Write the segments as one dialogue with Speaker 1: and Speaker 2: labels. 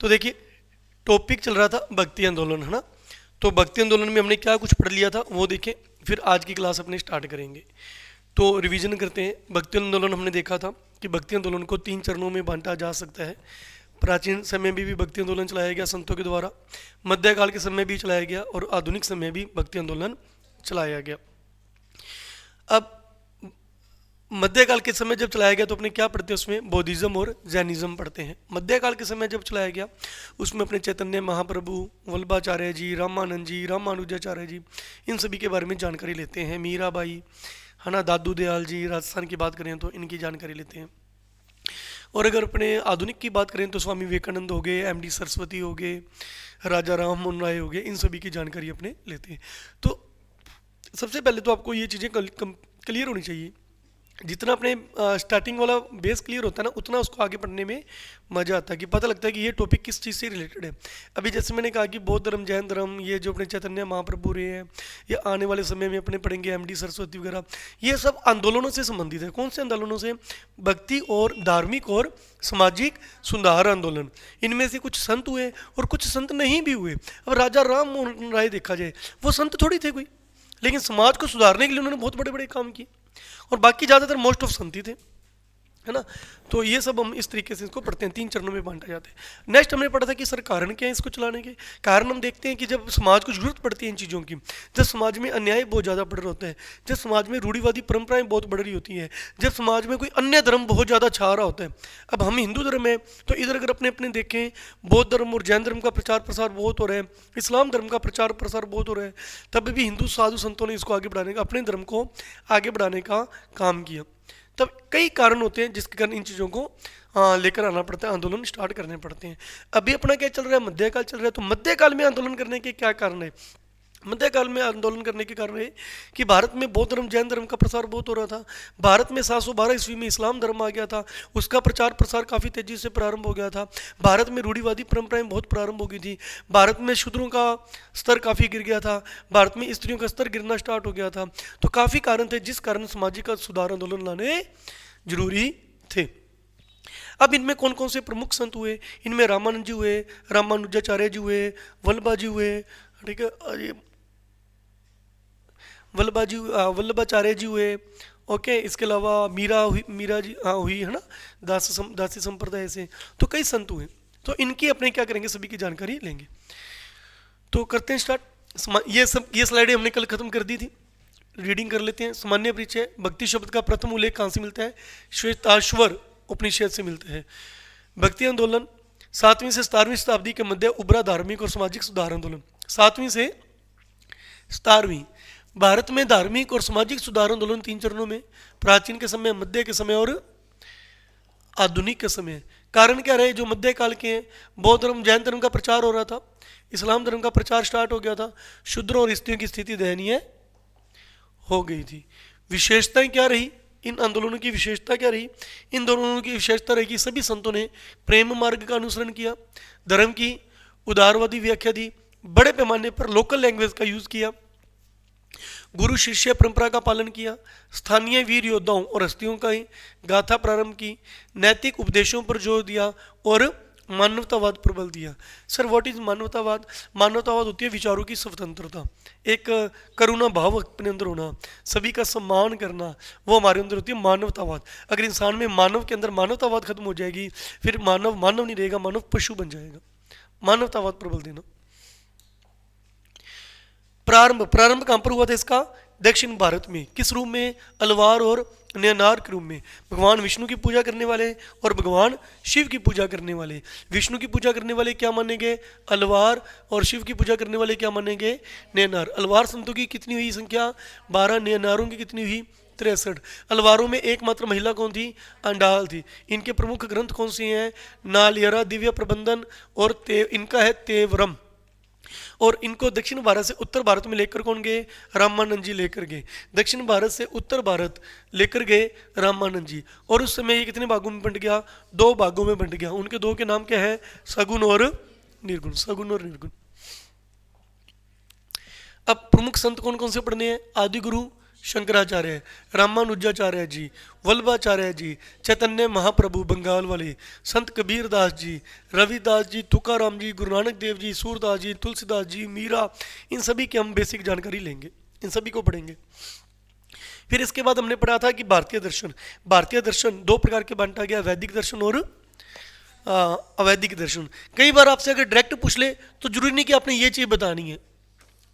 Speaker 1: तो देखिए टॉपिक चल रहा था भक्ति आंदोलन, है ना। तो भक्ति आंदोलन में हमने क्या कुछ पढ़ लिया था वो देखें, फिर आज की क्लास अपने स्टार्ट करेंगे। तो रिवीजन करते हैं। भक्ति आंदोलन हमने देखा था कि भक्ति आंदोलन को 3 चरणों में बांटा जा सकता है। प्राचीन समय में भी भक्ति आंदोलन चलाया गया संतों के द्वारा, मध्यकाल के समय भी चलाया गया और आधुनिक समय भी भक्ति आंदोलन चलाया गया। अब मध्यकाल के समय जब चलाया गया तो अपने क्या पढ़ते हैं, उसमें बौद्धिज्म और जैनिज्म पढ़ते हैं। मध्यकाल के समय जब चलाया गया उसमें अपने चैतन्य महाप्रभु, वल्लभाचार्य जी, रामानंद जी, रामानुजाचार्य जी, इन सभी के बारे में जानकारी लेते हैं। मीराबाई, है ना, दादू दयाल जी, राजस्थान की बात करें तो इनकी जानकारी लेते हैं। और अगर अपने आधुनिक की बात करें तो स्वामी विवेकानंद हो गए, एम डी सरस्वती हो गए, राजा राम मोहन राय हो गए, इन सभी की जानकारी अपने लेते हैं। तो सबसे पहले तो आपको ये चीज़ें क्लियर होनी चाहिए। जितना अपने स्टार्टिंग वाला बेस क्लियर होता है ना, उतना उसको आगे पढ़ने में मज़ा आता है कि पता लगता है कि ये टॉपिक किस चीज़ से रिलेटेड है। अभी जैसे मैंने कहा कि बौद्ध धर्म, जैन धर्म, ये जो अपने चैतन्य महाप्रभु रहे हैं, ये आने वाले समय में अपने पढ़ेंगे एम डी सरस्वती वगैरह, ये सब आंदोलनों से संबंधित है। कौन से आंदोलनों से? भक्ति और धार्मिक और सामाजिक सुधार आंदोलन। इनमें से कुछ संत हुए और कुछ संत नहीं भी हुए। अब राजा राम मोहन राय देखा जाए, वो संत थोड़ी थे कोई, लेकिन समाज को सुधारने के लिए उन्होंने बहुत बड़े बड़े काम किए। और बाकी ज़्यादातर मोस्ट ऑफ संत ही थे, है ना। तो ये सब हम इस तरीके से इसको पढ़ते हैं, 3 चरणों में बांटा जाता है। नेक्स्ट हमने पढ़ा था कि सर कारण क्या है इसको चलाने के। कारण हम देखते हैं कि जब समाज को जरूरत पड़ती है इन चीज़ों की, जब समाज में अन्याय बहुत ज़्यादा बढ़ रहा होता है, जब समाज में रूढ़िवादी परंपराएं बहुत बढ़ रही होती हैं, जब समाज में कोई अन्य धर्म बहुत ज़्यादा छा रहा होता है। अब हम हिंदू धर्म है तो इधर अगर अपने अपने देखें, बौद्ध धर्म और जैन धर्म का प्रचार प्रसार बहुत हो रहा है, इस्लाम धर्म का प्रचार प्रसार बहुत हो रहा है, तब भी हिंदू साधु संतों ने इसको आगे बढ़ाने का, अपने धर्म को आगे बढ़ाने का काम किया। तब कई कारण होते हैं जिसके कारण इन चीज़ों को लेकर आना पड़ता है, आंदोलन स्टार्ट करने पड़ते हैं। अभी अपना क्या चल रहा है, मध्यकाल चल रहा है। तो मध्यकाल में आंदोलन करने के क्या कारण है? मध्यकाल में आंदोलन करने के कारण है कि भारत में बौद्ध धर्म, जैन धर्म का प्रसार बहुत हो रहा था। भारत में 712 ईस्वी में इस्लाम धर्म आ गया था, उसका प्रचार प्रसार काफ़ी तेज़ी से प्रारंभ हो गया था। भारत में रूढ़िवादी परंपराएं बहुत प्रारंभ हो गई थी। भारत में शूद्रों का स्तर काफ़ी गिर गया था, भारत में स्त्रियों का स्तर गिरना स्टार्ट हो गया था। तो काफ़ी कारण थे जिस कारण सामाजिक सुधार आंदोलन लाने जरूरी थे। अब इनमें कौन कौन से प्रमुख संत हुए? इनमें रामानंद जी हुए, रामानुजाचार्य जी हुए, वल्लभा जी हुए, ठीक है, वल्लभाचार्य जी हुए। ओके, इसके अलावा मीरा जी हुई, है ना, दासी संप्रदाय से। तो कई संत हुए। तो इनकी अपने क्या करेंगे, सभी की जानकारी लेंगे। तो करते हैं स्टार्ट। ये स्लाइडें हमने कल खत्म कर दी थी, रीडिंग कर लेते हैं। सामान्य परिचय। भक्ति शब्द का प्रथम उल्लेख कहाँ से मिलता है? श्वेताश्वर उपनिषद से मिलता है। भक्ति आंदोलन 7वीं से 17वीं शताब्दी के मध्य उभरा धार्मिक और सामाजिक सुधार आंदोलन। 7वीं से 17वीं भारत में धार्मिक और सामाजिक सुधार आंदोलन 3 चरणों में, प्राचीन के समय, मध्य के समय और आधुनिक के समय। कारण क्या रहे? जो मध्यकाल के हैं, बौद्ध धर्म, जैन धर्म का प्रचार हो रहा था, इस्लाम धर्म का प्रचार स्टार्ट हो गया था, शूद्रों और स्त्रियों की स्थिति दयनीय हो गई थी। विशेषताएं क्या रही इन आंदोलनों की? विशेषता क्या रही? इन आंदोलनों की विशेषता रही कि सभी संतों ने प्रेम मार्ग का अनुसरण किया, धर्म की उदारवादी व्याख्या दी, बड़े पैमाने पर लोकल लैंग्वेज का यूज किया, गुरु शिष्य परंपरा का पालन किया, स्थानीय वीर योद्धाओं और हस्तियों का गाथा प्रारंभ की, नैतिक उपदेशों पर जोर दिया और मानवतावाद पर बल दिया। सर व्हाट इज मानवतावाद? मानवतावाद होती है विचारों की स्वतंत्रता, एक करुणा भाव अपने अंदर होना, सभी का सम्मान करना, वो हमारे अंदर होती है मानवतावाद। अगर इंसान में, मानव के अंदर मानवतावाद खत्म हो जाएगी, फिर मानव मानव नहीं रहेगा, मानव पशु बन जाएगा। मानवतावाद पर बल देना। प्रारंभ कहाँ पर हुआ था इसका? दक्षिण भारत में। किस रूप में? अलवार और नयनार के रूप में। भगवान विष्णु की पूजा करने वाले और भगवान शिव की पूजा करने वाले। विष्णु की पूजा करने वाले क्या मानेंगे? अलवार, और शिव की पूजा करने वाले क्या मानेंगे? नयनार। अलवार संतों की कितनी हुई संख्या? 12। नयनारों की कितनी हुई? 63। अलवारों में एकमात्र महिला कौन थी? अंडाल थी। इनके प्रमुख ग्रंथ कौन से हैं? नालियरा दिव्य प्रबंधन और इनका है तेवरम। और इनको दक्षिण भारत से उत्तर भारत में लेकर कौन गए? रामानंद जी लेकर गए। दक्षिण भारत से उत्तर भारत लेकर गए रामानंद जी। और उस समय ये कितने भागों में बंट गया? 2 भागों में बंट गया। उनके 2 के नाम क्या है? सगुण और निर्गुण। सगुण और निर्गुण। अब प्रमुख संत कौन कौन से पढ़ने हैं? आदि गुरु शंकराचार्य है, रामानुजाचार्य जी, वल्लभाचार्य जी, चैतन्य महाप्रभु बंगाल वाले, संत कबीर दास जी, रविदास जी, तुकाराम जी, गुरु नानक देव जी, सूरदास जी, तुलसीदास जी, मीरा, इन सभी की हम बेसिक जानकारी लेंगे, इन सभी को पढ़ेंगे। फिर इसके बाद हमने पढ़ा था कि भारतीय दर्शन, भारतीय दर्शन दो प्रकार के बांटा गया, वैदिक दर्शन और अवैदिक दर्शन। कई बार आपसे अगर डायरेक्ट पूछ ले तो जरूरी नहीं कि आपने ये चीज़ बतानी है,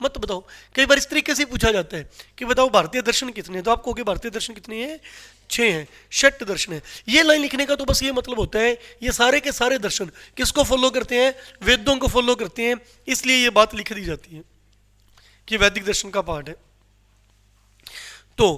Speaker 1: मत बताओ। कई बार इस तरीके से पूछा जाता है कि बताओ भारतीय दर्शन कितने हैं, तो आप कहोगे भारतीय दर्शन कितने हैं, 6 हैं, षट दर्शन है। ये लाइन लिखने का तो बस ये मतलब होता है ये सारे के सारे दर्शन किसको फॉलो करते हैं, वेदों को फॉलो करते हैं, इसलिए ये बात लिख दी जाती है कि वैदिक दर्शन का पार्ट है। तो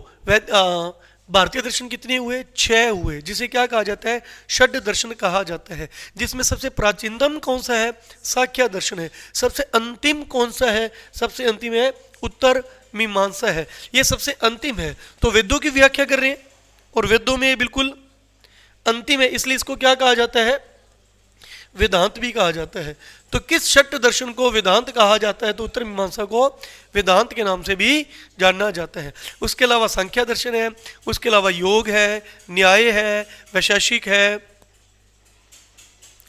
Speaker 1: भारतीय दर्शन कितने हुए, 6 हुए, जिसे क्या कहा जाता है, षड दर्शन कहा जाता है। जिसमें सबसे प्राचीनतम कौन सा है, सांख्य दर्शन है। सबसे अंतिम कौन सा है, सबसे अंतिम है उत्तर मीमांसा है, ये सबसे अंतिम है। तो वेदों की व्याख्या कर रहे हैं और वेदों में बिल्कुल अंतिम है, इसलिए इसको क्या कहा जाता है, वेदांत भी कहा जाता है। तो किस षट दर्शन को वेदांत कहा जाता है, तो उत्तर मीमांसा को वेदांत के नाम से भी जाना जाता है। उसके अलावा सांख्य दर्शन है, उसके अलावा योग है, न्याय है, वैशेषिक है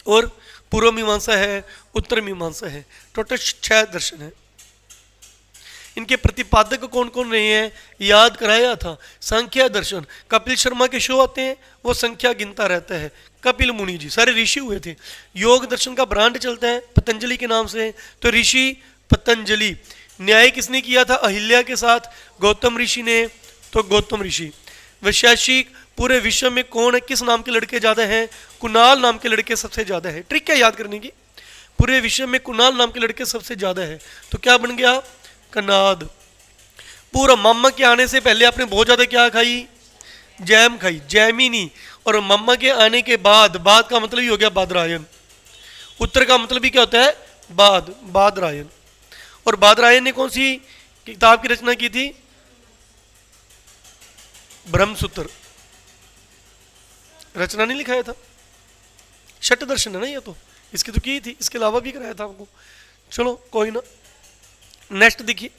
Speaker 1: और पूर्व मीमांसा है, उत्तर मीमांसा है। टोटल 6 दर्शन है। इनके प्रतिपादक कौन कौन रहे हैं याद कराया था। सांख्य दर्शन, कपिल शर्मा के शो आते हैं, वो संख्या गिनता रहता है, कपिल मुनि जी सारे ऋषि हुए थे। योग दर्शन का ब्रांड चलता है पतंजलि के नाम से, तो ऋषि पतंजलि। न्याय किसने किया था, अहिल्या के साथ, गौतम ऋषि ने, तो गौतम ऋषि। वैशेषिक, पूरे विश्व में कौन है, किस नाम के लड़के ज्यादा हैं, कुणाल नाम के लड़के सबसे ज्यादा है। ट्रिक क्या याद करने की, पूरे विश्व में कुणाल नाम के लड़के सबसे ज्यादा है, तो क्या बन गया, कनाद। पूरा मामा के आने से पहले आपने बहुत ज्यादा क्या खाई, जैम खाई, जैमिनी। और मामा के आने के बाद, बाद का मतलब ही हो गया बादरायन। उत्तर का मतलब भी क्या होता है, बाद, बादरायन। और बादरायन ने कौन सी किताब की रचना की थी, ब्रह्मसूत्र। रचना नहीं लिखाया था, षट दर्शन है ना ये, तो इसकी तो की थी, इसके अलावा भी कराया था आपको। चलो कोई ना, नेक्स्ट देखिए।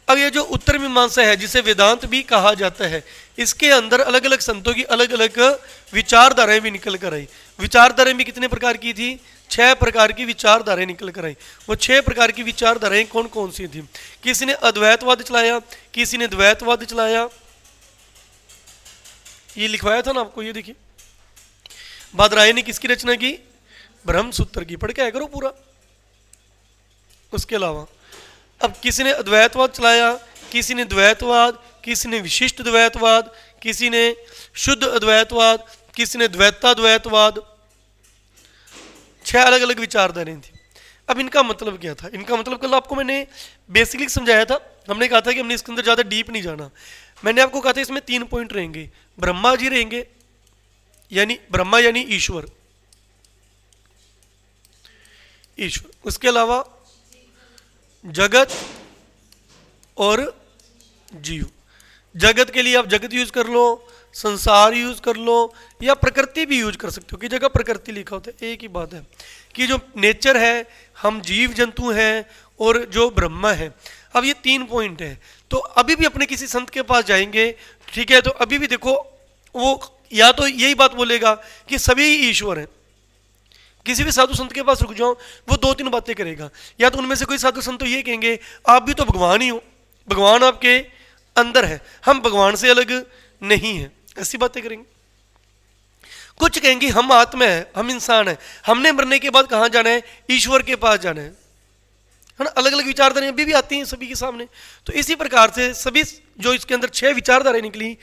Speaker 1: अब ये जो उत्तर मीमांसा है जिसे वेदांत भी कहा जाता है, इसके अंदर अलग अलग संतों की अलग अलग विचारधाराएं भी निकल कर आई। विचारधाराएं भी कितने प्रकार की थी, 6 प्रकार की विचारधाराएं निकल कर आई। वो 6 प्रकार की विचारधाराएं कौन कौन सी थी, किसी ने अद्वैतवाद चलाया, किसी ने द्वैतवाद चलाया, ये लिखवाया था ना आपको, ये देखिए। बादरायन ने किसकी रचना की, ब्रह्मसूत्र की, पढ़ के आया करो पूरा। उसके अलावा अब किसी ने अद्वैतवाद चलाया, किसी ने द्वैतवाद, किसी ने विशिष्ट द्वैतवाद, किसी ने शुद्ध अद्वैतवाद, किसी ने द्वैताद्वैतवाद। 6 अलग अलग विचारधाराएं थी। अब इनका मतलब क्या था, इनका मतलब कल आपको मैंने बेसिकली समझाया था। हमने कहा था कि हमने इसके अंदर ज़्यादा डीप नहीं जाना। मैंने आपको कहा था इसमें 3 पॉइंट रहेंगे, ब्रह्मा जी रहेंगे, यानी ब्रह्मा यानी ईश्वर, ईश्वर। उसके अलावा जगत और जीव। जगत के लिए आप जगत यूज कर लो, संसार यूज कर लो, या प्रकृति भी यूज कर सकते हो, कि जगह प्रकृति लिखा होता है। एक ही बात है कि जो नेचर है, हम जीव जंतु हैं और जो ब्रह्मा है। अब ये 3 पॉइंट है। तो अभी भी अपने किसी संत के पास जाएंगे, ठीक है, तो अभी भी देखो वो या तो यही बात बोलेगा कि सभी ईश्वर हैं। किसी भी साधु संत के पास रुक जाओ, वो 2-3 बातें करेगा। या तो उनमें से कोई साधु संत तो ये कहेंगे आप भी तो भगवान ही हो, भगवान आपके अंदर है, हम भगवान से अलग नहीं है, ऐसी बातें करेंगे। कुछ कहेंगे हम आत्मा है, हम इंसान है, हमने मरने के बाद कहाँ जाना है, ईश्वर के पास जाना है ना। अलग अलग विचारधाराएं अभी भी आती हैं सभी के सामने। तो इसी प्रकार से सभी जो इसके अंदर 6 विचारधाराएं निकली,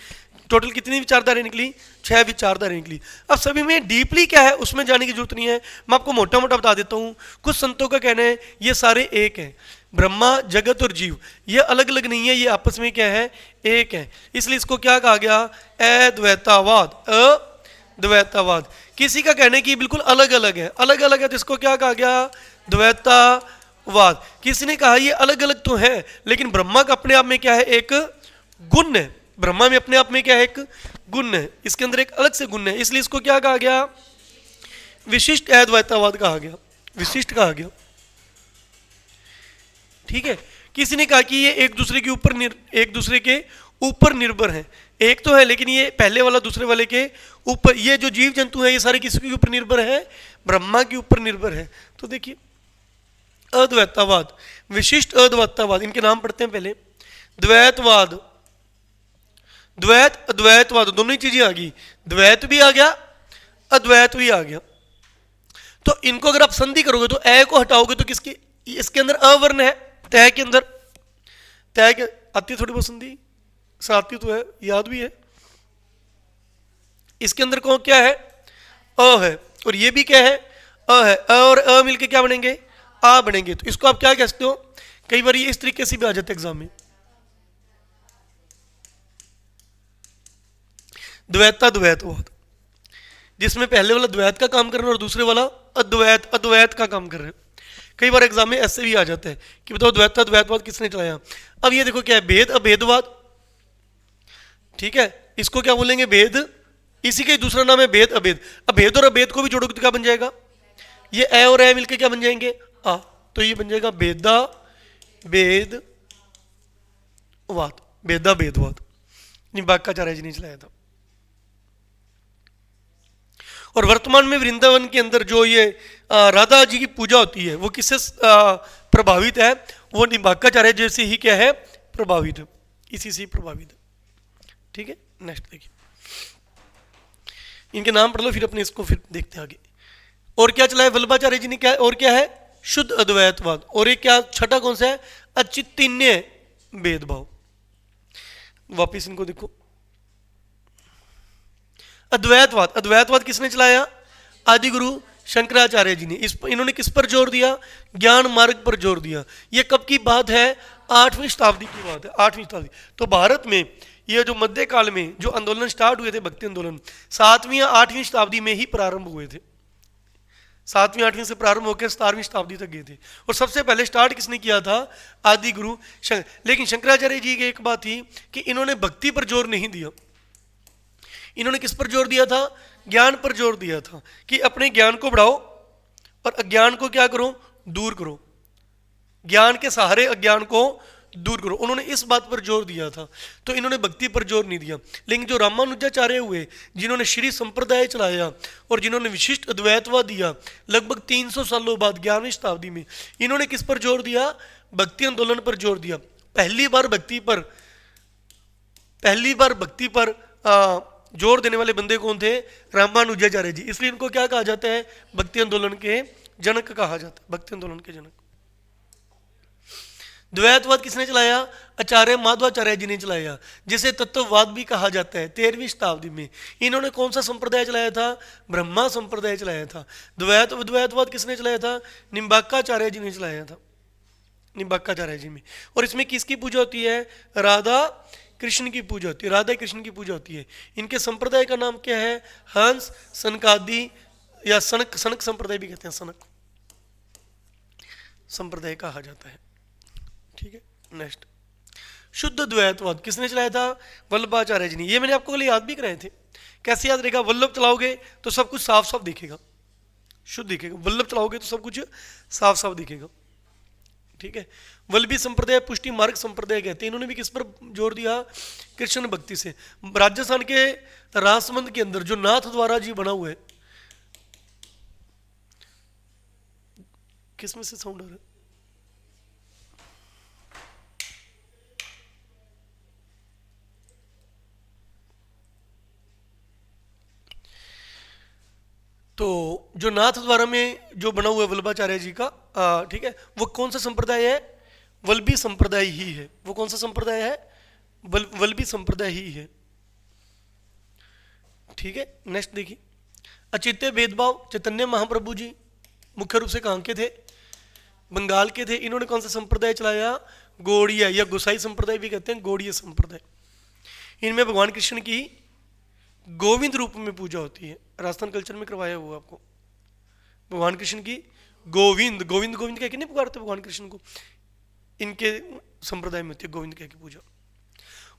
Speaker 1: टोटल कितनी विचारधाराएं निकली, 6 विचारधाराएं निकली। अब सभी में डीपली क्या है उसमें जाने की जरूरत नहीं है, मैं आपको मोटा मोटा बता देता हूँ। कुछ संतों का कहना है ये सारे एक हैं, ब्रह्मा, जगत और जीव, ये अलग अलग नहीं है, ये आपस में क्या है, एक है। इसलिए इसको क्या कहा गया, अद्वैतावाद, अद्वैतावाद। किसी का कहना है कि बिल्कुल अलग अलग है, अलग अलग है, तो इसको क्या कहा गया, द्वैतावाद। किसी ने कहा ये अलग अलग तो है, लेकिन ब्रह्मा का अपने आप में क्या है, एक गुण है। ब्रह्मा में अपने आप में क्या है, एक गुण है, इसके अंदर एक अलग से गुण है, इसलिए इसको क्या कहा गया, विशिष्ट अद्वैतावाद कहा गया, विशिष्ट कहा गया। ठीक है। किसी ने कहा कि ये एक दूसरे के ऊपर निर्भर है। एक तो है लेकिन ये पहले वाला दूसरे वाले के ऊपर, ये जो जीव जंतु है ये सारे किसके ऊपर निर्भर है? ब्रह्मा के ऊपर निर्भर है। तो देखिए अद्वैतवाद, विशिष्ट अद्वैतवाद, इनके नाम पढ़ते हैं पहले। द्वैतवाद, द्वैत अद्वैतवाद दोनों ही चीजें आ गई, द्वैत भी आ गया अद्वैत भी आ गया। तो इनको अगर आप संधि करोगे तो ए को हटाओगे तो किसकी, इसके अंदर अवर्ण है, तय के अंदर, तय के आती है थोड़ी बहुत संधि, साथी तो है, याद भी है। इसके अंदर कौन क्या है? अ है, और ये भी क्या है? अ है। अ और अ मिलके क्या बनेंगे? आ बनेंगे। तो इसको आप क्या कहते हो? कई बार ये इस तरीके से भी आ जाते एग्जाम में, द्वैताद्वैतवाद, जिसमें पहले वाला द्वैत का काम कर रहे हैं और दूसरे वाला अद्वैत अद्वैत का काम कर रहे हैं। कई बार एग्जाम में ऐसे भी आ जाता है कि बताओ द्वैताद्वैतवाद किसने चलाया। अब ये देखो क्या है, भेद अभेदवाद, ठीक है, इसको क्या बोलेंगे? भेद, इसी का दूसरा नाम है भेद अभेद। अब भेद और अभेद को भी जोड़ोगे तो क्या बन जाएगा? ये ए और ए मिलकर क्या बन जाएंगे? आ। तो ये बन जाएगा भेदा भेदवाद, भेदा भेदवाद। निम्बार्काचार्य जी ने चलाया था। और वर्तमान में वृंदावन के अंदर जो ये राधा जी की पूजा होती है वो किससे प्रभावित है? वो निम्बार्काचार्य जैसे ही क्या है? प्रभावित है, इसी से ही प्रभावित है। ठीक है, नेक्स्ट देखिए, इनके नाम पढ़ लो फिर अपने इसको फिर देखते हैं आगे। और क्या चला है वल्लभाचार्य जी ने? क्या और क्या है? शुद्ध अद्वैतवाद। और एक क्या छठा कौन सा है? अचित्तन्य भेदभाव। वापिस इनको देखो, अद्वैतवाद, अद्वैतवाद किसने चलाया? आदि गुरु शंकराचार्य जी ने। इन्होंने किस पर जोर दिया? ज्ञान मार्ग पर जोर दिया। ये कब की बात है? 8वीं शताब्दी की बात है, 8वीं शताब्दी। तो भारत में ये जो मध्यकाल में जो आंदोलन स्टार्ट हुए थे, भक्ति आंदोलन, 7वीं या 8वीं शताब्दी में ही प्रारंभ हुए थे। 7वीं 8वीं से प्रारंभ होकर 17वीं शताब्दी तक गए थे। और सबसे पहले स्टार्ट किसने किया था? आदि गुरु लेकिन शंकराचार्य जी की एक बात थी कि इन्होंने भक्ति पर जोर नहीं दिया। इन्होंने किस पर जोर दिया था? ज्ञान पर जोर दिया था कि अपने ज्ञान को बढ़ाओ और अज्ञान को क्या करो? दूर करो। ज्ञान के सहारे अज्ञान को दूर करो, उन्होंने इस बात पर जोर दिया था। तो इन्होंने भक्ति पर जोर नहीं दिया। लेकिन जो रामानुजाचार्य हुए, जिन्होंने श्री संप्रदाय चलाया और जिन्होंने विशिष्ट अद्वैतवाद दिया लगभग 300 सालों बाद 11वीं शताब्दी में, इन्होंने किस पर जोर दिया? भक्ति आंदोलन पर जोर दिया। पहली बार भक्ति पर जोर देने वाले बंदे कौन थे? रामानुजाचार्य जी। इसलिए इनको क्या कहा जाता है? भक्ति आंदोलन के जनक कहा जाता है, भक्ति आंदोलन के जनक। द्वैतवाद किसने चलाया? आचार्य माधवाचार्य जी ने चलाया, जिसे तत्ववाद भी कहा जाता है 13वीं शताब्दी में। इन्होंने कौन सा संप्रदाय चलाया था? ब्रह्मा संप्रदाय चलाया था। द्वैतवाद किसने चलाया था? निम्बार्काचार्य जी ने चलाया था, निम्बार्काचार्य जी में। और इसमें किसकी पूजा होती है? राधा कृष्ण की पूजा होती है, राधा कृष्ण की पूजा होती है। इनके संप्रदाय का नाम क्या है? हंस सनकादि या सनक, सनक संप्रदाय भी कहते हैं, सनक संप्रदाय कहा जाता है। ठीक है, नेक्स्ट शुद्ध द्वैतवाद किसने चलाया था? वल्लभाचार्य जी ने। ये मैंने आपको कल याद भी कराए थे। कैसे याद रहेगा? वल्लभ चलाओगे तो सब कुछ साफ साफ दिखेगा, शुद्ध दिखेगा। वल्लभ चलाओगे तो सब कुछ साफ साफ दिखेगा। ठीक है, वल्लभी संप्रदाय पुष्टि मार्ग संप्रदाय कहते हैं। इन्होंने भी किस पर जोर दिया? कृष्ण भक्ति से। राजस्थान के राजसमंद के अंदर जो नाथ द्वारा जी बना हुआ है, किसमें से साउंड आ रहा है? तो जो नाथ द्वारा में जो बना हुआ है वल्लभाचार्य जी का, ठीक है, वो कौन सा संप्रदाय है? वल्लभी संप्रदाय ही है। वो कौन सा संप्रदाय है? वल्लभी संप्रदाय ही है। ठीक है, नेक्स्ट देखिए, अचित्य भेदभाव। चैतन्य महाप्रभु जी मुख्य रूप से कहाँ के थे? बंगाल के थे। इन्होंने कौन सा संप्रदाय चलाया? गौड़ीय या गोसाई संप्रदाय भी कहते हैं, गौड़ीय संप्रदाय। इनमें भगवान कृष्ण की गोविंद रूप में पूजा होती है। राजस्थान कल्चर में करवाया हुआ आपको, भगवान कृष्ण की गोविंद गोविंद गोविंद कह के नहीं पुकारते भगवान कृष्ण को, इनके संप्रदाय में होती है गोविंद कह के पूजा।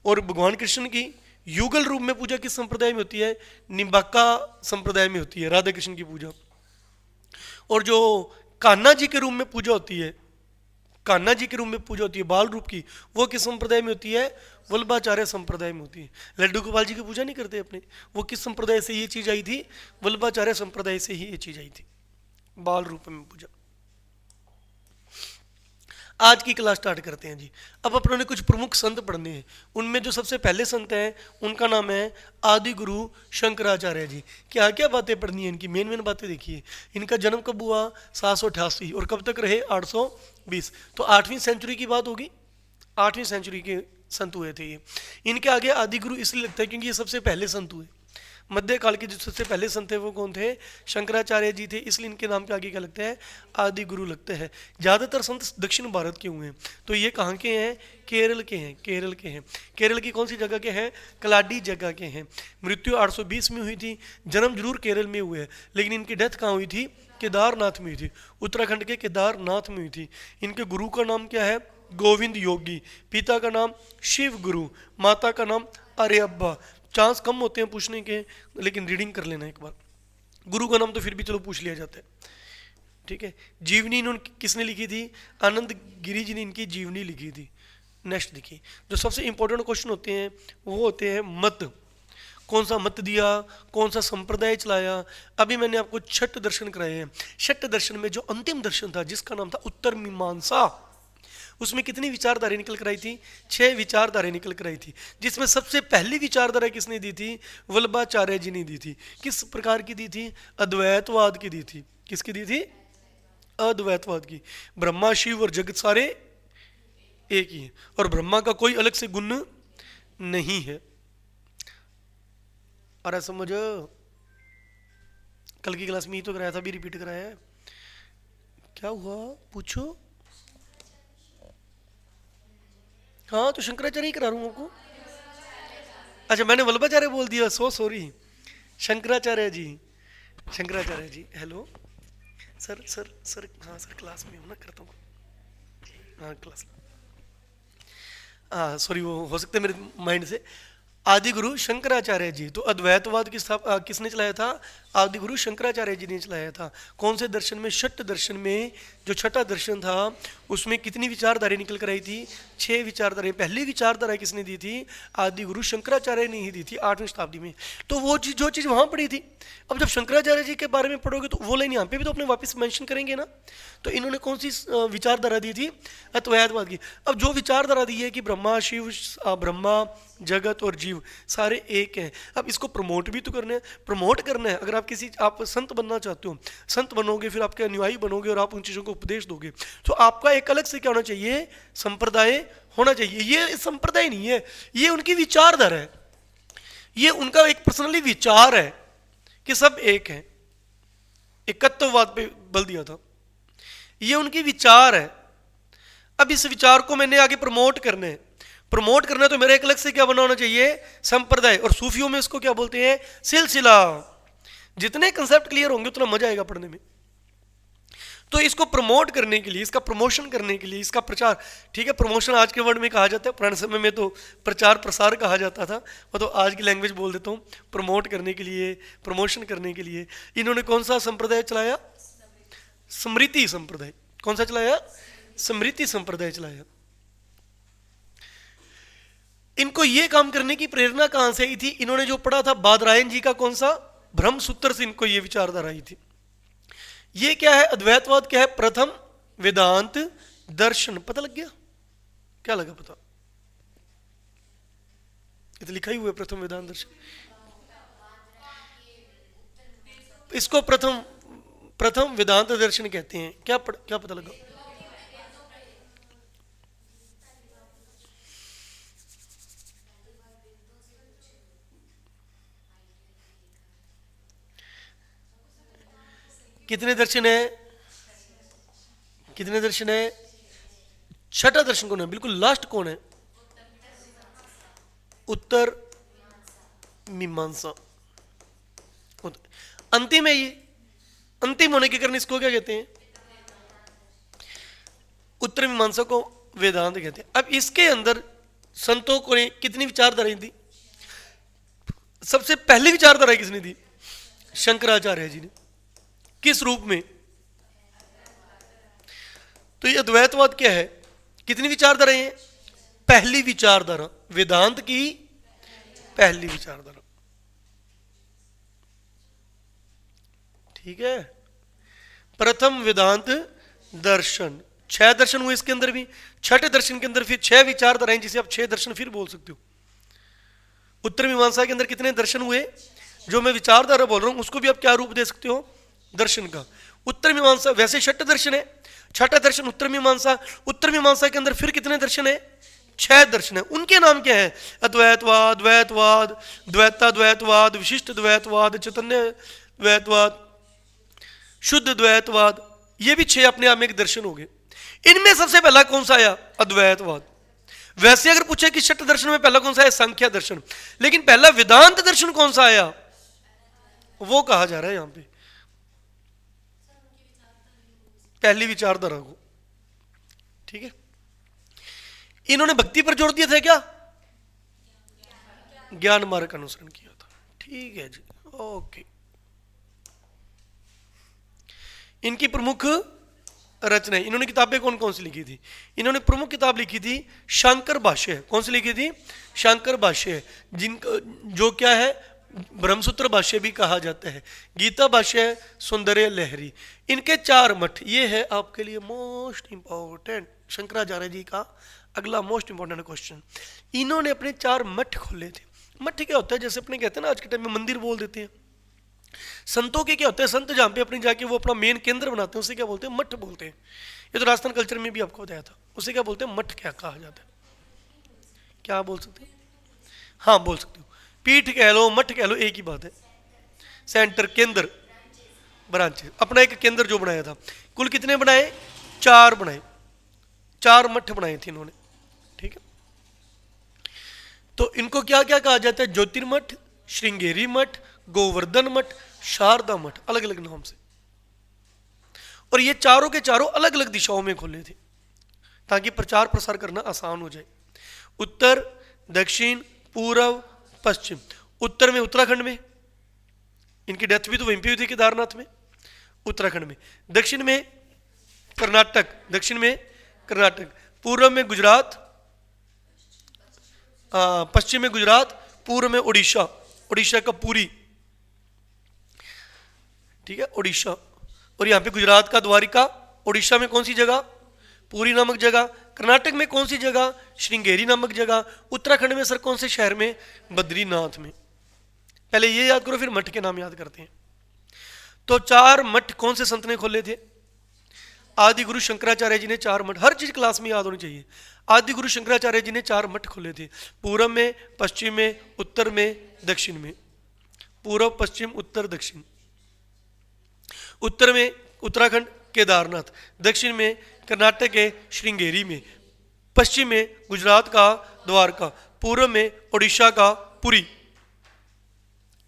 Speaker 1: और भगवान कृष्ण की युगल रूप में पूजा किस संप्रदाय में होती है? निम्बार्का संप्रदाय में होती है, राधा कृष्ण की पूजा। और जो कान्हा जी के रूप में पूजा होती है, कान्हा जी के रूप में पूजा होती है बाल रूप की, वो किस संप्रदाय में होती है? वल्लभाचार्य संप्रदाय में होती है। लड्डू गोपाल जी की पूजा नहीं करते अपने, वो किस संप्रदाय से ये चीज आई थी? वल्लभाचार्य संप्रदाय से ही ये चीज आई थी, बाल रूप में पूजा। आज की क्लास स्टार्ट करते हैं जी। अब अपनों ने कुछ प्रमुख संत पढ़ने हैं। उनमें जो सबसे पहले संत हैं उनका नाम है आदि गुरु शंकराचार्य जी। क्या क्या बातें पढ़नी है इनकी, मेन मेन बातें देखिए। इनका जन्म कब हुआ? 788, और कब तक रहे? 820। तो 8वीं सेंचुरी की बात होगी, 8वीं सेंचुरी के संत हुए थे ये। इनके आगे आदि गुरु इसलिए लगता है क्योंकि ये सबसे पहले संत हुए। मध्यकाल के जो सबसे पहले संत थे वो कौन थे? शंकराचार्य जी थे, इसलिए इनके नाम के आगे क्या लगता है? आदि गुरु लगता है। ज़्यादातर संत दक्षिण भारत के हुए हैं, तो ये कहाँ के हैं? केरल के हैं, केरल के हैं। केरल की कौन सी जगह के हैं? कलाडी जगह के हैं। मृत्यु 820 में हुई थी। जन्म जरूर केरल में हुए हैं, लेकिन इनकी डेथ कहाँ हुई थी? केदारनाथ में हुई थी, उत्तराखंड के केदारनाथ में हुई थी। इनके गुरु का नाम क्या है? गोविंद योगी। पिता का नाम शिव गुरु, माता का नाम अरेअब्बा। चांस कम होते हैं पूछने के, लेकिन रीडिंग कर लेना एक बार। गुरु का नाम तो फिर भी चलो पूछ लिया जाता है, ठीक है। जीवनी इन्होंने किसने लिखी थी? आनंद गिरी जी ने इनकी जीवनी लिखी थी। नेक्स्ट देखिए, जो सबसे इंपॉर्टेंट क्वेश्चन होते हैं वो होते हैं मत। कौन सा मत दिया, कौन सा संप्रदाय चलाया। अभी मैंने आपको छठ दर्शन कराए हैं। छठ दर्शन में जो अंतिम दर्शन था जिसका नाम था उत्तर मीमांसा, उसमें कितनी विचारधारा निकल कर आई थी? 6 विचारधारा निकल कर आई थी, जिसमें सबसे पहली विचारधारा किसने दी थी? वल्लभाचार्य जी ने दी थी। किस प्रकार की दी थी? अद्वैतवाद की दी थी। किसकी दी थी? अद्वैतवाद की। ब्रह्मा शिव और जगत सारे एक ही है, और ब्रह्मा का कोई अलग से गुण नहीं है। अरे समझ, कल की क्लास में ही तो कराया था, अभी रिपीट कराया है। क्या हुआ पूछो? हाँ तो शंकराचार्य ही करा रहा हूँ आपको। अच्छा मैंने वल्लभाचार्य बोल दिया, so sorry. Shankaracharya ji, Shankaracharya ji. Hello sir, sir हाँ सर क्लास में हूँ ना, करता हूँ। हाँ क्लास, हाँ सॉरी, वो हो सकता है मेरे माइंड से। आदि गुरु शंकराचार्य जी। तो अद्वैतवाद की किसने चलाया था? आदि गुरु शंकराचार्य जी ने चलाया था। कौन से दर्शन में? छठ दर्शन में। जो छठा दर्शन था उसमें कितनी विचारधारा निकल कर आई थी? 6 विचारधारा। पहली विचारधारा किसने दी थी? आदि गुरु शंकराचार्य ने ही दी थी 8वीं शताब्दी में। तो वो चीज, जो चीज़ वहाँ पड़ी थी, अब जब शंकराचार्य जी के बारे में पढ़ोगे तो वो लाइन यहाँ पे भी तो अपने वापस मेंशन करेंगे ना। तो इन्होंने कौन सी विचारधारा दी थी? अद्वैतवाद की। अब जो विचारधारा दी है कि ब्रह्मा शिव, ब्रह्मा जगत और जीव सारे एक हैं। अब इसको प्रमोट भी तो करना है, प्रमोट करना है। अगर आप संत बनना चाहते हो, संत बनोगे, फिर आपके अनुयायी बनोगे और आप उन चीज़ों को उपदेश दोगे, तो आपका एक अलग से क्या होना चाहिए? संप्रदाय होना चाहिए। ये संप्रदाय नहीं है, ये उनकी विचारधारा है, ये उनका एक पर्सनली विचार है कि सब एक हैं। एकत्ववाद पे बल दिया था, ये उनकी विचार है। अब इस विचार को मैंने आगे प्रमोट करना है। प्रमोट करना है तो मेरा एक अलग से क्या बना होना चाहिए? संप्रदाय। और सूफियों में इसको क्या बोलते हैं? सिलसिला। जितने कंसेप्ट क्लियर होंगे उतना मजा आएगा पढ़ने में। तो इसको प्रमोट करने के लिए, इसका प्रमोशन करने के लिए, इसका प्रचार, ठीक है, प्रमोशन आज के वर्ड में कहा जाता है, पुराने समय में तो प्रचार प्रसार कहा जाता था, वो तो आज की लैंग्वेज बोल देता हूँ। प्रमोट करने के लिए, प्रमोशन करने के लिए इन्होंने कौन सा संप्रदाय चलाया? स्मृति संप्रदाय। कौन सा चलाया? स्मृति संप्रदाय चलाया। इनको ये काम करने की प्रेरणा कहां से आई थी? इन्होंने जो पढ़ा था बादरायन जी का कौन सा ब्रह्म सूत्र से इनको ये विचारधारा आई थी। ये क्या है? अद्वैतवाद क्या है? प्रथम वेदांत दर्शन। पता लग गया? क्या लगा पता? ये तो लिखा ही हुआ है प्रथम वेदांत दर्शन। इसको प्रथम वेदांत दर्शन कहते हैं। क्या पता लगा? कितने दर्शन है? कितने दर्शन है? छठा दर्शन कौन है? बिल्कुल लास्ट कौन है? उत्तर मीमांसा। अंतिम है ये। अंतिम होने के कारण इसको क्या कहते हैं? उत्तर मीमांसा को वेदांत कहते हैं। अब इसके अंदर संतों को ने कितनी विचारधारा दी? सबसे पहली विचारधारा किसने दी? शंकराचार्य जी ने। किस रूप में? तो ये अद्वैतवाद क्या है? कितनी विचारधाराएं हैं? पहली विचारधारा, वेदांत की पहली विचारधारा। ठीक है, प्रथम वेदांत दर्शन। 6 दर्शन हुए इसके अंदर भी, छठे दर्शन के अंदर फिर 6 विचारधाराएं, जिसे आप 6 दर्शन फिर बोल सकते हो। उत्तर मीमांसा के अंदर कितने दर्शन हुए? जो मैं विचारधारा बोल रहा हूं उसको भी आप क्या रूप दे सकते हो? दर्शन का। उत्तर मीमांसा वैसे 6 दर्शन है, छठा दर्शन उत्तर मीमांसा। उत्तर मीमांसा के अंदर फिर कितने दर्शन है? 6 दर्शन है। उनके नाम क्या है? अद्वैतवाद, द्वैतवाद, द्वैताद्वैतवाद, विशिष्ट द्वैतवाद, चैतन्य द्वैतवाद, शुद्ध द्वैतवाद। ये भी 6 अपने आप में एक दर्शन हो गए। इनमें सबसे पहला कौन सा आया? अद्वैतवाद। वैसे अगर पूछे कि 6 दर्शन में पहला कौन सा है? सांख्य दर्शन। लेकिन पहला वेदांत दर्शन कौन सा आया? वो कहा जा रहा है यहां पे पहली विचारधारा को। ठीक है, इन्होंने भक्ति पर जोर दिया था क्या? ज्ञान मार्ग का अनुसरण किया था। ठीक है जी, ओके। इनकी प्रमुख रचना, इन्होंने किताबें कौन कौन सी लिखी थी? इन्होंने प्रमुख किताब लिखी थी शांकर भाष्य। कौन सी लिखी थी? शांकर भाष्य, जिनका जो क्या है ब्रह्मसूत्र भाष्य भी कहा जाता है, गीता भाष्य, सौंदर्य लहरी। इनके 4 मठ, ये है आपके लिए मोस्ट इंपॉर्टेंट, शंकराचार्य जी का अगला मोस्ट इंपॉर्टेंट क्वेश्चन। इन्होंने अपने 4 मठ खोले थे। मठ क्या होता है? जैसे अपने कहते हैं ना आज के टाइम में मंदिर बोल देते हैं। संतों के क्या होता है? संत जहाँ पे अपनी जाके वो अपना मेन केंद्र बनाते हैं उसे क्या बोलते हैं? मठ बोलते हैं। ये तो राजस्थान कल्चर में भी आपको बताया था। उसे क्या बोलते हैं? मठ क्या कहा जाता है? क्या बोल सकते हैं? हाँ बोल सकते हो, पीठ कह लो, मठ कह लो, एक ही बात है। सेंटर, केंद्र, ब्रांचेस। अपना एक केंद्र जो बनाया था। कुल कितने बनाए? 4 बनाए, 4 मठ बनाए थे इन्होंने। ठीक है, तो इनको क्या क्या कहा जाता है? ज्योतिर्मठ, श्रृंगेरी मठ, गोवर्धन मठ, शारदा मठ, अलग अलग नाम से। और ये चारों के चारों अलग अलग दिशाओं में खोले थे ताकि प्रचार प्रसार करना आसान हो जाए। उत्तर, दक्षिण, पूर्व, पश्चिम। उत्तर में उत्तराखंड में, इनकी डेथ भी तो वहीं पे हुई थी, केदारनाथ में, उत्तराखंड में। दक्षिण में कर्नाटक, दक्षिण में कर्नाटक। पूर्व में गुजरात, पश्चिम में गुजरात, पूर्व में उड़ीसा, उड़ीसा का पुरी। ठीक है, उड़ीसा। और यहाँ पे गुजरात का द्वारिका, उड़ीसा में कौन सी जगह? पुरी नामक जगह। कर्नाटक में कौन सी जगह? श्रृंगेरी नामक जगह। उत्तराखंड में सर कौन से शहर में? बद्रीनाथ में। पहले ये याद करो, फिर मठ के नाम याद करते हैं। तो 4 मठ कौन से संत ने खोले थे? आदि गुरु शंकराचार्य जी ने 4 मठ, हर चीज क्लास में याद होनी चाहिए। आदि गुरु शंकराचार्य जी ने 4 मठ खोले थे, पूर्व में, पश्चिम में, उत्तर में, दक्षिण में। पूर्व, पश्चिम, उत्तर, दक्षिण। उत्तर में उत्तराखंड केदारनाथ, दक्षिण में कर्नाटक के श्रृंगेरी में, पश्चिम में गुजरात का द्वारका, पूर्व में उड़ीसा का पुरी।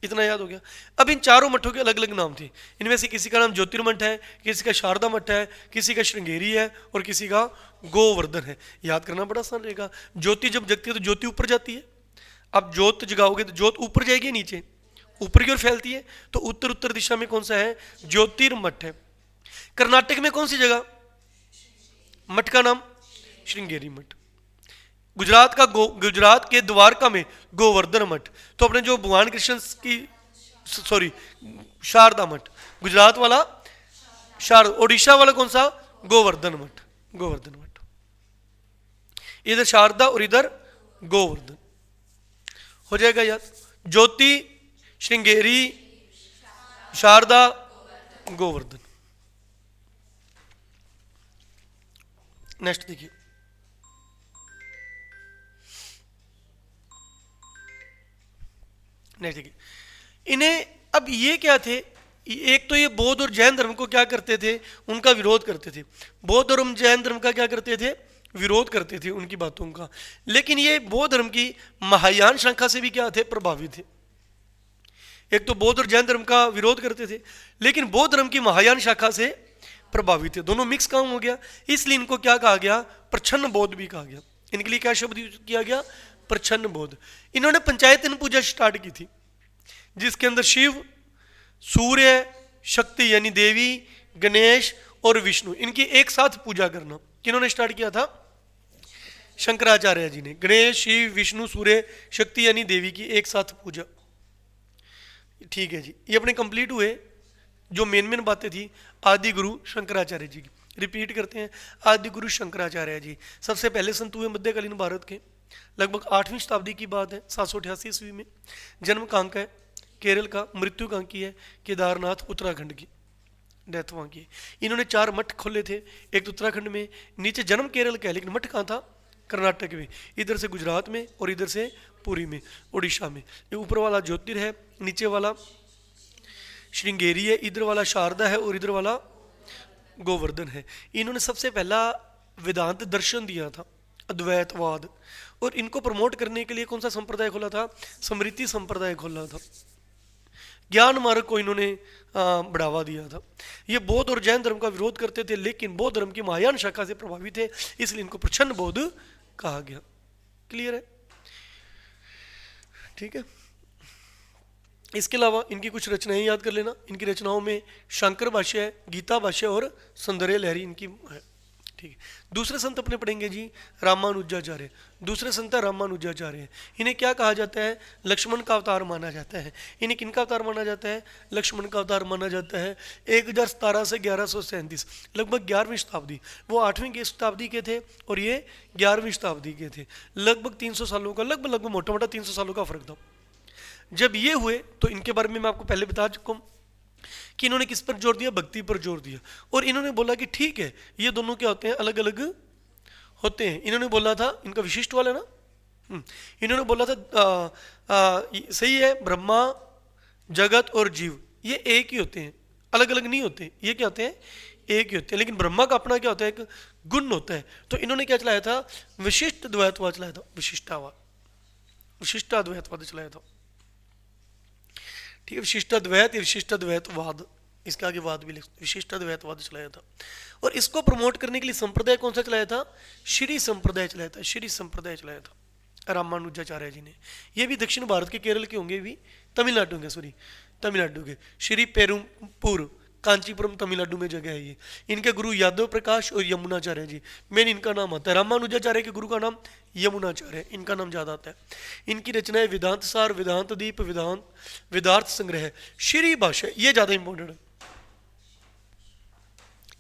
Speaker 1: इतना याद हो गया। अब इन 4 मठों के अलग अलग नाम थे। इनमें से किसी का नाम ज्योतिर्मठ है, किसी का शारदा मठ है, किसी का श्रृंगेरी है और किसी का गोवर्धन है। याद करना बड़ा आसान रहेगा। ज्योति जब जगती है तो ज्योति ऊपर जाती है। अब ज्योत जगाओगे तो ज्योत ऊपर जाएगी, नीचे ऊपर की ओर फैलती है। तो उत्तर उत्तर दिशा में कौन सा है? ज्योतिर्मठ है। कर्नाटक में कौन सी जगह? मठ का नाम श्रृंगेरी मठ। गुजरात का गुजरात के द्वारका में गोवर्धन मठ। तो अपने जो भगवान कृष्ण की शारदा मठ, गुजरात वाला शारदा, ओडिशा वाला कौन सा? गोवर्धन मठ, गोवर्धन मठ। इधर शारदा और इधर गोवर्धन। हो जाएगा याद? ज्योति, श्रृंगेरी, शारदा, गोवर्धन। नेक्स्ट देखिए, नेक्स्ट देखिए। इन्हें अब ये क्या थे? एक तो ये बौद्ध और जैन धर्म को क्या करते थे? उनका विरोध करते थे। बौद्ध और जैन धर्म का क्या करते थे? विरोध करते थे उनकी बातों का। लेकिन ये बौद्ध धर्म की महायान शाखा से भी क्या थे? प्रभावित थे। एक तो बौद्ध और जैन धर्म का विरोध करते थे, लेकिन बौद्ध धर्म की महायान शाखा से प्रभावित थे। दोनों मिक्स काम हो गया, इसलिए इनको क्या कहा गया? प्रच्छन्न बौद्ध भी कहा गया। इनके लिए क्या शब्द यूज किया गया? प्रच्छन्न बौद्ध। इन्होंने पंचायतन पूजा स्टार्ट की थी, जिसके अंदर शिव, सूर्य, शक्ति यानी देवी, गणेश और विष्णु, इनकी एक साथ पूजा करना किन्होंने स्टार्ट किया था? शंकराचार्य जी ने। गणेश, शिव, विष्णु, सूर्य, शक्ति यानी देवी की एक साथ पूजा। ठीक है जी, ये अपने कंप्लीट हुए। जो मेन मेन बातें थी आदि गुरु शंकराचार्य जी की, रिपीट करते हैं। आदि गुरु शंकराचार्य जी सबसे पहले संत हुए मध्यकालीन भारत के, लगभग 8वीं शताब्दी की बात है, 788 ईस्वी में। जन्म कहाँ का है? केरल का। मृत्यु कहाँ की है? केदारनाथ उत्तराखंड की, डेथ वहाँ की है। इन्होंने 4 मठ खोले थे, एक तो उत्तराखंड में, नीचे जन्म केरल का है लेकिन मठ कहाँ था? कर्नाटक में। इधर से गुजरात में और इधर से पुरी में, उड़ीसा में। ये ऊपर वाला ज्योतिर है, नीचे वाला श्रृंगेरी है, इधर वाला शारदा है और इधर वाला गोवर्धन है। इन्होंने सबसे पहला वेदांत दर्शन दिया था, अद्वैतवाद। और इनको प्रमोट करने के लिए कौन सा संप्रदाय खोला था? स्मृति संप्रदाय खोला था। ज्ञान मार्ग को इन्होंने बढ़ावा दिया था। ये बौद्ध और जैन धर्म का विरोध करते थे लेकिन बौद्ध धर्म की महायान शाखा से प्रभावित थे, इसलिए इनको प्रच्छन्न बौद्ध कहा गया। क्लियर है? ठीक है। इसके अलावा इनकी कुछ रचनाएं याद कर लेना। इनकी रचनाओं में शंकर भाष्य है, गीता भाष्य और सौंदर्य लहरी इनकी है। ठीक है। दूसरे संत अपने पढ़ेंगे जी रामानुजाचार्य। दूसरे संत रामानुजाचार्य, इन्हें क्या कहा जाता है? लक्ष्मण का अवतार माना जाता है। इन्हें किनका अवतार माना जाता है? लक्ष्मण का अवतार माना जाता है। 1017 से 1137, लगभग 11वीं शताब्दी। वो 8वीं शताब्दी के थे और ये 11वीं शताब्दी के थे। लगभग 300 सालों का, लगभग मोटा मोटा 300 सालों का फर्क था। जब ये हुए तो इनके बारे में मैं आपको पहले बता चुका हूँ कि इन्होंने किस पर जोर दिया? भक्ति पर जोर दिया। और इन्होंने बोला कि ठीक है, ये दोनों क्या होते हैं? अलग अलग होते हैं। इन्होंने बोला था, इनका विशिष्ट वाला ना, इन्होंने बोला था सही है, ब्रह्मा, जगत और जीव ये एक ही होते हैं, अलग अलग नहीं होते। ये क्या होते हैं? एक ही होते हैं। लेकिन ब्रह्मा का अपना क्या होता है? एक गुण होता है। तो इन्होंने क्या चलाया था? विशिष्ट द्वैतवाद चलाया था, विशिष्टावाद, विशिष्टाद्वैतवाद चलाया था। ठीक है, विशिष्टाद्वैत या विशिष्टाद्वैतवाद, इसके आगे वाद भी लिख, विशिष्टाद्वैतवाद चलाया था। और इसको प्रमोट करने के लिए संप्रदाय कौन सा चलाया था? श्री संप्रदाय चलाया था। श्री संप्रदाय चलाया था रामानुजाचार्य जी ने। ये भी दक्षिण भारत के, केरल के होंगे, भी तमिलनाडु के, सॉरी तमिलनाडु के, श्री पेरुमपुर, कांचीपुरम तमिलनाडु में जगह है ये। इनके गुरु यादव प्रकाश और यमुनाचार्य जी, मेन इनका नाम आता है। रामानुजाचार्य के गुरु का नाम यमुनाचार्य, इनका नाम ज्यादा आता है। इनकी रचनाएं वेदांत सार, वेदांत दीप, वेदार्थ संग्रह, श्री भाष्य, ये ज्यादा इंपॉर्टेंट है।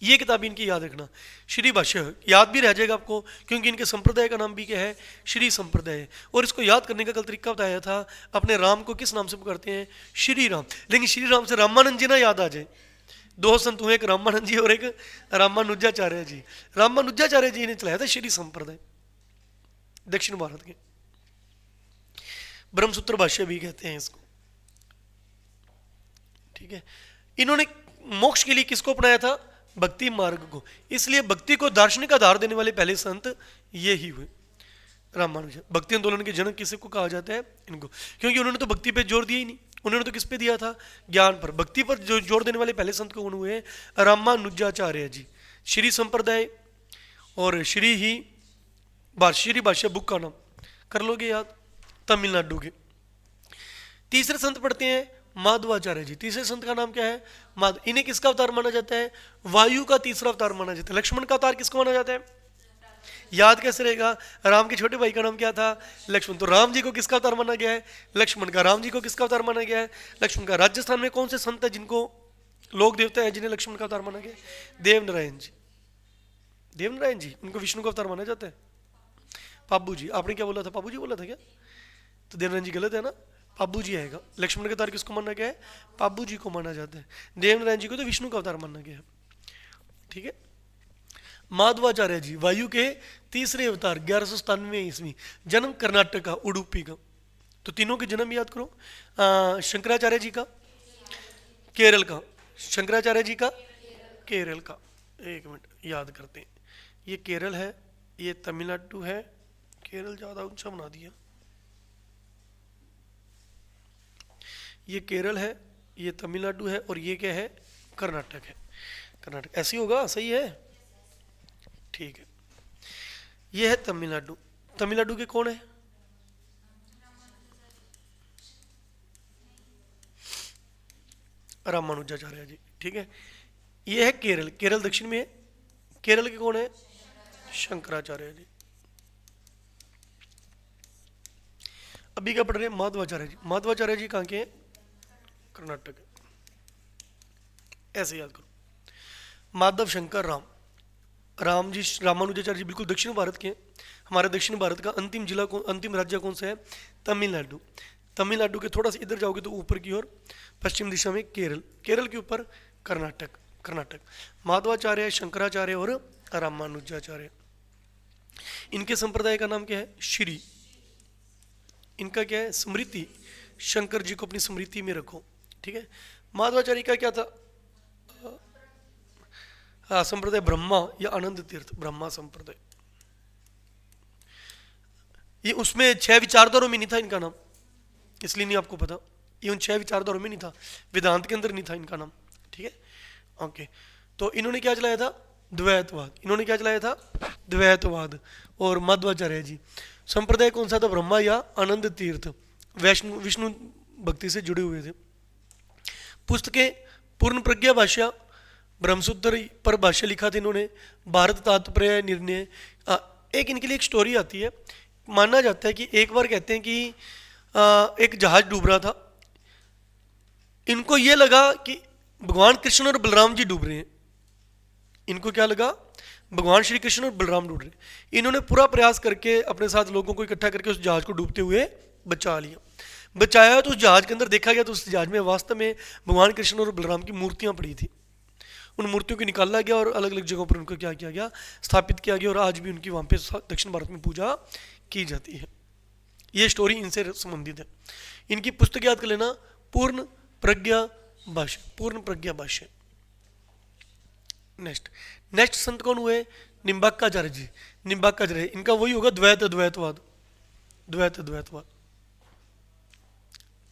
Speaker 1: ये किताब इनकी याद रखना, श्री भाष्य याद भी रह जाएगा आपको, क्योंकि इनके संप्रदाय का नाम भी क्या है? श्री संप्रदाय है। और इसको याद करने का कल तरीका बताया था, अपने राम को किस नाम से पुकारते हैं? श्री राम। लेकिन श्री राम से रामानंद जी ना याद आ जाए। 2 संत हुए, एक रामानंद जी और एक रामानुजाचार्य जी। रामानुजाचार्य जी ने चलाया था श्री संप्रदाय, दक्षिण भारत के। ब्रह्मसूत्र भाष्य भी कहते हैं इसको। ठीक है। इन्होंने मोक्ष के लिए किसको अपनाया था? भक्ति मार्ग को। इसलिए भक्ति को दार्शनिक आधार देने वाले पहले संत ये ही हुए, रामानुज। भक्ति आंदोलन के जनक किसी को कहा जाता है? इनको, क्योंकि उन्होंने तो भक्ति पे जोर दिया ही नहीं। उन्होंने तो किस पे दिया था? ज्ञान पर। भक्ति पर जो जोर देने वाले पहले संत कौन हुए? रामानुजाचार्य जी। श्री संप्रदाय और श्री ही श्री भाष्य बुक का नाम कर लोगे याद, तमिलनाडु के। तीसरे संत पढ़ते हैं माधवाचार्य जी। तीसरे संत का नाम क्या है? माधव। इन्हें किसका अवतार माना जाता है? वायु का तीसरा अवतार माना जाता है। लक्ष्मण का अवतार किसको माना जाता है? याद कैसे रहेगा? राम के छोटे भाई का नाम क्या था? लक्ष्मण। तो राम जी को किसका अवतार माना गया है? लक्ष्मण का। राम जी को किसका अवतार माना गया है? लक्ष्मण का। राजस्थान में कौन से संत है जिनको लोक देवता है, जिन्हें लक्ष्मण का अवतार माना गया? देवनारायण जी। देवनारायण जी, उनको विष्णु का अवतार माना जाता है। पाबू जी, आपने क्या बोला था? पाबू जी बोला था क्या? तो देवनारायण जी गलत है ना, पाबू जी आएगा। लक्ष्मण का अवतार किसको माना गया है? पाबू जी को माना जाता है। देवनारायण जी को तो विष्णु का अवतार माना गया है। ठीक है। माधवाचार्य जी वायु के तीसरे अवतार, 1197 ईस्वी। जन्म कर्नाटक का, उडुपी का। तो तीनों के जन्म याद करो। शंकराचार्य जी का केरल का, शंकराचार्य जी का केरल का। एक मिनट याद करते हैं। ये केरल है, ये तमिलनाडु है। केरल ज्यादा ऊंचा बना दिया। ये केरल है, ये तमिलनाडु है और ये क्या है? कर्नाटक है। कर्नाटक ऐसे होगा, सही है? ठीक है। ये है तमिलनाडु। तमिलनाडु के कौन है? रामानुजाचार्य जी। ठीक है। ये है केरल, केरल दक्षिण में है। केरल के कौन है? शंकराचार्य जी। अभी क्या पढ़ रहे हैं? माधवाचार्य जी। माधवाचार्य जी कहाँ के हैं? कर्नाटक है। ऐसे याद करो, माधव शंकर राम, राम जी, रामानुजाचार्य जी बिल्कुल दक्षिण भारत के हैं। हमारे दक्षिण भारत का अंतिम जिला कौन, अंतिम राज्य कौन सा है? तमिलनाडु। तमिलनाडु के थोड़ा सा इधर जाओगे तो ऊपर की ओर पश्चिम दिशा में केरल, केरल के ऊपर कर्नाटक, कर्नाटक। माधवाचार्य, शंकराचार्य और रामानुजाचार्य। इनके संप्रदाय का नाम क्या है? श्री। इनका क्या है? स्मृति। शंकर जी को अपनी स्मृति में रखो, ठीक है। माधवाचार्य का क्या था? हाँ, संप्रदाय ब्रह्मा या आनंद तीर्थ, ब्रह्मा संप्रदाय। ये उसमें 6 विचारधारों में नहीं था इनका नाम, इसलिए नहीं आपको पता। ये उन 6 विचारधारों में नहीं था, वेदांत के अंदर नहीं था इनका नाम, ठीक है। ओके, तो इन्होंने क्या चलाया था? द्वैतवाद। इन्होंने क्या चलाया था? द्वैतवाद। और माधवाचार्य जी संप्रदाय कौन सा था? ब्रह्मा या आनंद तीर्थ, वैष्णु विष्णु भक्ति से जुड़े हुए थे। पुस्तकें पूर्ण प्रज्ञा भाष्य, ब्रह्मसूत्र पर भाष्य लिखा था इन्होंने, भारत तात्पर्य निर्णय। एक इनके लिए एक स्टोरी आती है। माना जाता है कि एक बार कहते हैं कि एक जहाज डूब रहा था। इनको ये लगा कि भगवान कृष्ण और बलराम जी डूब रहे हैं। इनको क्या लगा? भगवान श्री कृष्ण और बलराम डूब रहे हैं। इन्होंने पूरा प्रयास करके अपने साथ लोगों को इकट्ठा करके उस जहाज को डूबते हुए बचा लिया। बचाया तो उस जहाज के अंदर देखा गया तो उस जहाज में वास्तव में भगवान कृष्ण और बलराम की मूर्तियां पड़ी थी। उन मूर्तियों को निकाला गया और अलग अलग जगहों पर उनको क्या किया गया? स्थापित किया गया। और आज भी उनकी वहाँ पे दक्षिण भारत में पूजा की जाती है। ये स्टोरी इनसे संबंधित है। इनकी पुस्तक याद कर लेना, पूर्ण प्रज्ञा भाष्य, पूर्ण प्रज्ञा भाष्य। नेक्स्ट संत कौन हुए? निम्बाक्काचार्य जी। निम्बाक्काचार्य, इनका वही होगा द्वैत अद्वैतवाद, द्वैत अद्वैतवाद,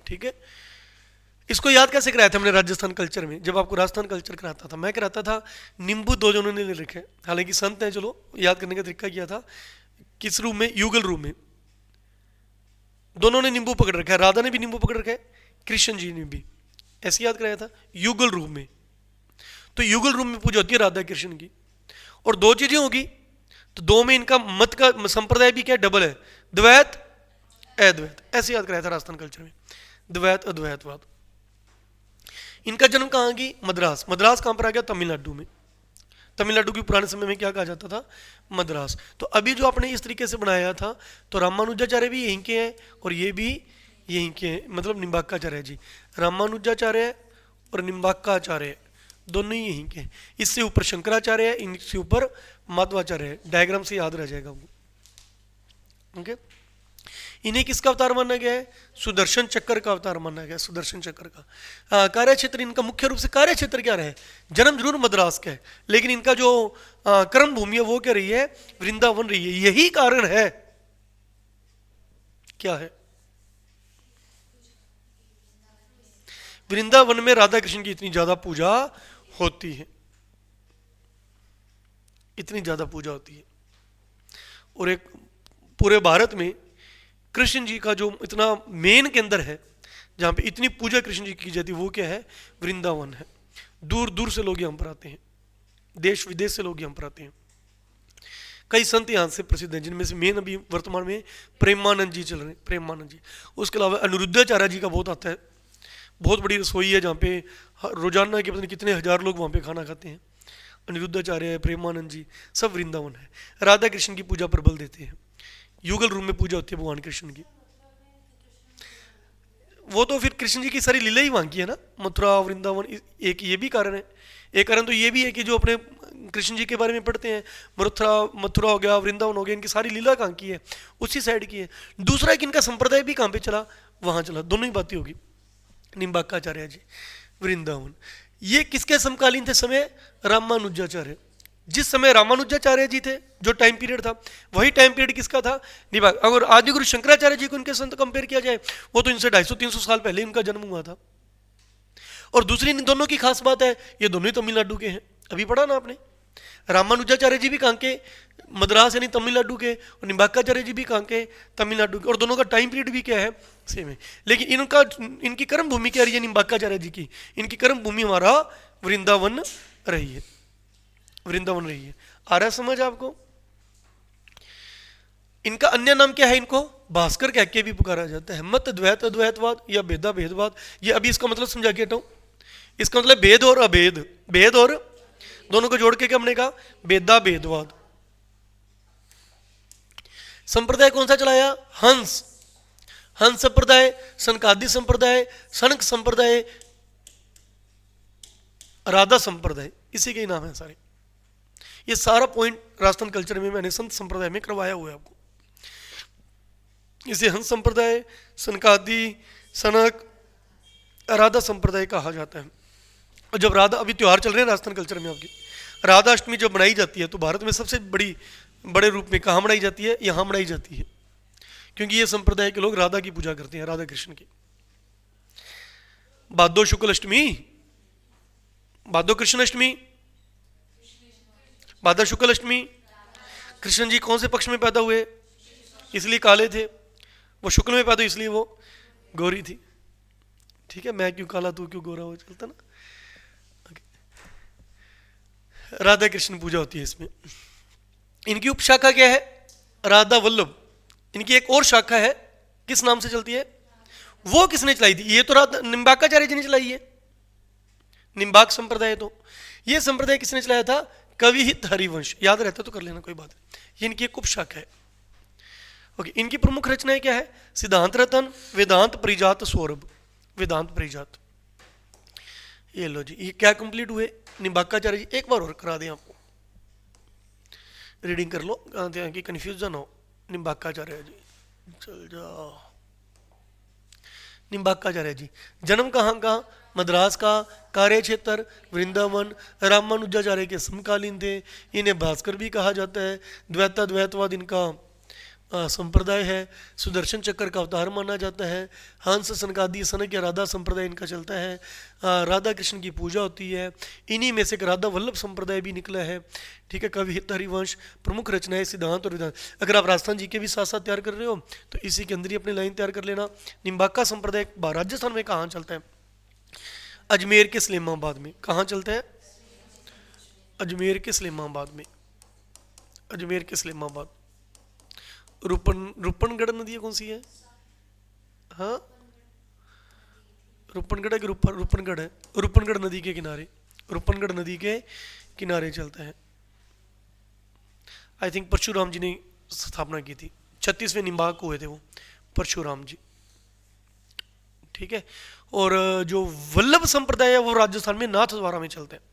Speaker 1: ठीक है। इसको याद कैसे कराया था हमने राजस्थान कल्चर में? जब आपको राजस्थान कल्चर कराता था, मैं कराता था नींबू दो जनों ने ले रखे, हालांकि संत हैं, चलो याद करने का तरीका किया था। किस रूम में? युगल रूम में। दोनों ने नींबू पकड़ रखा है, राधा ने भी नींबू पकड़ रखा है, कृष्ण जी ने भी। ऐसे याद कराया था, युगल रूम में। तो युगल रूम में पूजा होती है राधा कृष्ण की। और दो चीजें होगी तो दो में इनका मत का संप्रदाय भी क्या डबल है, द्वैत अद्वैत। ऐसे याद कराया था राजस्थान कल्चर में, द्वैत अद्वैतवाद। इनका जन्म कहाँ की? मद्रास। मद्रास कहाँ पर आ गया? तमिलनाडु में। तमिलनाडु की पुराने समय में क्या कहा जाता था? मद्रास। तो अभी जो आपने इस तरीके से बनाया था, तो रामानुजाचार्य भी यहीं के हैं और ये भी यहीं के हैं, मतलब निम्बाक्काचार्य जी। रामानुजाचार्य और निम्बाक्काचार्य दोनों ही यहीं के हैं। इससे ऊपर शंकराचार्य है, इनसे ऊपर माधवाचार्य है। डायग्राम से याद रह जाएगा वो। ओके, इन्हें किसका अवतार माना गया है? सुदर्शन चक्र का अवतार माना गया है, सुदर्शन चक्र का। कार्य क्षेत्र इनका मुख्य रूप से कार्य क्षेत्र क्या रहे? जन्म जरूर मद्रास का है, लेकिन इनका जो कर्म भूमि है वो क्या रही है? वृंदावन रही है। यही कारण है, क्या है? वृंदावन में राधा कृष्ण की इतनी ज्यादा पूजा होती है, इतनी ज्यादा पूजा होती है। और एक पूरे भारत में कृष्ण जी का जो इतना मेन केंद्र है जहाँ पे इतनी पूजा कृष्ण जी की जाती है, वो क्या है? वृंदावन है। दूर दूर से लोग यहाँ पर आते हैं, देश विदेश से लोग यहाँ पर आते हैं। कई संत यहाँ से प्रसिद्ध हैं, जिनमें से मेन अभी वर्तमान में प्रेमानंद जी चल रहे हैं, प्रेमानंद जी। उसके अलावा अनिरुद्धाचार्य जी का बहुत आता है, बहुत बड़ी रसोई है जहाँ पे रोजाना के पता नहीं कितने हजार लोग वहाँ पे खाना खाते हैं। अनिरुद्धाचार्य है, प्रेमानंद जी, सब वृंदावन है। राधा कृष्ण की पूजा पर बल देते हैं। युगल रूम में पूजा होती है भगवान कृष्ण की। वो तो फिर कृष्ण जी की सारी लीला ही वहाँ की है ना, मथुरा वृंदावन। एक ये भी कारण है, एक कारण तो ये भी है कि जो अपने कृष्ण जी के बारे में पढ़ते हैं, मथुरा हो गया, वृंदावन हो गया, इनकी सारी लीला कहाँ की है? उसी साइड की है। दूसरा कि इनका संप्रदाय भी कहाँ पे चला? वहाँ चला। दोनों ही बातें होगी। निम्बाक्काचार्य जी, वृंदावन। ये किसके समकालीन थे समय? रामानुजाचार्य। जिस समय रामानुजाचार्य जी थे, जो टाइम पीरियड था, वही टाइम पीरियड किसका था? निम्बाक। अगर आदि गुरु शंकराचार्य जी को उनके संत कंपेयर किया जाए, वो तो इनसे 250-300 साल पहले इनका जन्म हुआ था। और दूसरी इन दोनों की खास बात है, ये दोनों ही तमिलनाडु के हैं। अभी पढ़ा ना आपने, रामानुजाचार्य जी भी कहाँ के? मद्रास यानी तमिलनाडु के। और निम्बाक्काचार्य जी भी कहाँ के? तमिलनाडु के। और दोनों का टाइम पीरियड भी क्या है? सेम है। लेकिन इनकी कर्म भूमि क्या रही है? निम्बाक्काचार्य जी की, इनकी कर्म भूमि हमारा वृंदावन रही है, वृंदावन रही है। आ रहा है समझ आपको? इनका अन्य नाम क्या है? इनको भास्कर कह के भी पुकारा जाता है। मत द्वैत अद्वैतवाद या भेदा भेदवाद, ये अभी इसका मतलब समझा के हटाऊं। इसका मतलब भेद और अभेद, भेद और दोनों को जोड़ के क्या हमने कहा? भेदा भेदवाद। संप्रदाय कौन सा चलाया? हंस, हंस संप्रदाय, सनकादि संप्रदाय, सनक संप्रदाय, राधा संप्रदाय, इसी के ही नाम है सारे। ये सारा पॉइंट राजस्थान कल्चर में मैंने संत संप्रदाय में करवाया हुआ है आपको। इसे हंस संप्रदाय, सनकादि, सनक, राधा संप्रदाय कहा जाता है। और जब राधा, अभी त्योहार चल रहे हैं राजस्थान कल्चर में आपकी, राधा अष्टमी जब मनाई जाती है तो भारत में सबसे बड़े रूप में कहाँ मनाई जाती है? यहाँ मनाई जाती है, क्योंकि ये संप्रदाय के लोग राधा की पूजा करते हैं, राधा कृष्ण की। भादो शुक्ल अष्टमी, भादो कृष्ण अष्टमी, भादो शुक्ल अष्टमी। कृष्ण जी कौन से पक्ष में पैदा हुए? इसलिए काले थे। वो शुक्ल में पैदा, इसलिए वो गोरी थी। ठीक है, मैं क्यों काला तू क्यों गोरा, हो चलता ना। राधा कृष्ण पूजा होती है इसमें। इनकी उपशाखा क्या है? राधा वल्लभ। इनकी एक और शाखा है, किस नाम से चलती है? वो किसने चलाई थी? ये तो राधा निम्बाकाचार्य जी ने चलाई है, निम्बाक संप्रदाय। तो ये संप्रदाय किसने चलाया था? कविहित हरिवंश। याद रहता तो कर लेना, कोई बात नहीं। ये इनकी एक उपशाखा है। ओके, इनकी प्रमुख रचनाएं क्या है? सिद्धांत रतन, वेदांत परिजात सौरभ, वेदांत परिजात। ये लो जी, ये क्या कंप्लीट हुए? निम्बाकाचार्य जी। एक बार और करा दें आपको, रीडिंग कर लो कि कंफ्यूजन हो। निम्बाकाचार्य जी, चल जाओ। निम्बाकाचार्य जी जन्म कहाँ का? मद्रास का। कार्य क्षेत्र वृंदावन। रामानुजाचार्य के समकालीन थे। इन्हें भास्कर भी कहा जाता है। द्वैताद्वैतवाद इनका संप्रदाय है। सुदर्शन चक्र का अवतार माना जाता है। हंस, सनकादि, सनक या राधा संप्रदाय इनका चलता है। राधा कृष्ण की पूजा होती है। इन्हीं में से एक राधा वल्लभ संप्रदाय भी निकला है। ठीक है, कविहित हरिवंश। प्रमुख रचनाएं सिद्धांत और वेदांत। अगर आप राजस्थान जी के भी साथ साथ तैयार कर रहे हो तो इसी के अंदर ही अपनी लाइन तैयार कर लेना। निम्बाका संप्रदाय राजस्थान में कहाँ चलता है? अजमेर के सलेमाबाद में। कहाँ चलता है? अजमेर के सलेमाबाद में। अजमेर के सलेमाबाद। रूपनगढ़ नदी कौन सी है? हाँ, रूपनगढ़ है कि रूपनगढ़ है? रूपनगढ़ नदी के किनारे, रूपनगढ़ नदी के किनारे चलता है। आई थिंक परशुराम जी ने स्थापना की थी। 36वें निम्बाक हुए थे वो परशुराम जी। ठीक है, और जो वल्लभ संप्रदाय है वो राजस्थान में नाथद्वारा में चलते हैं,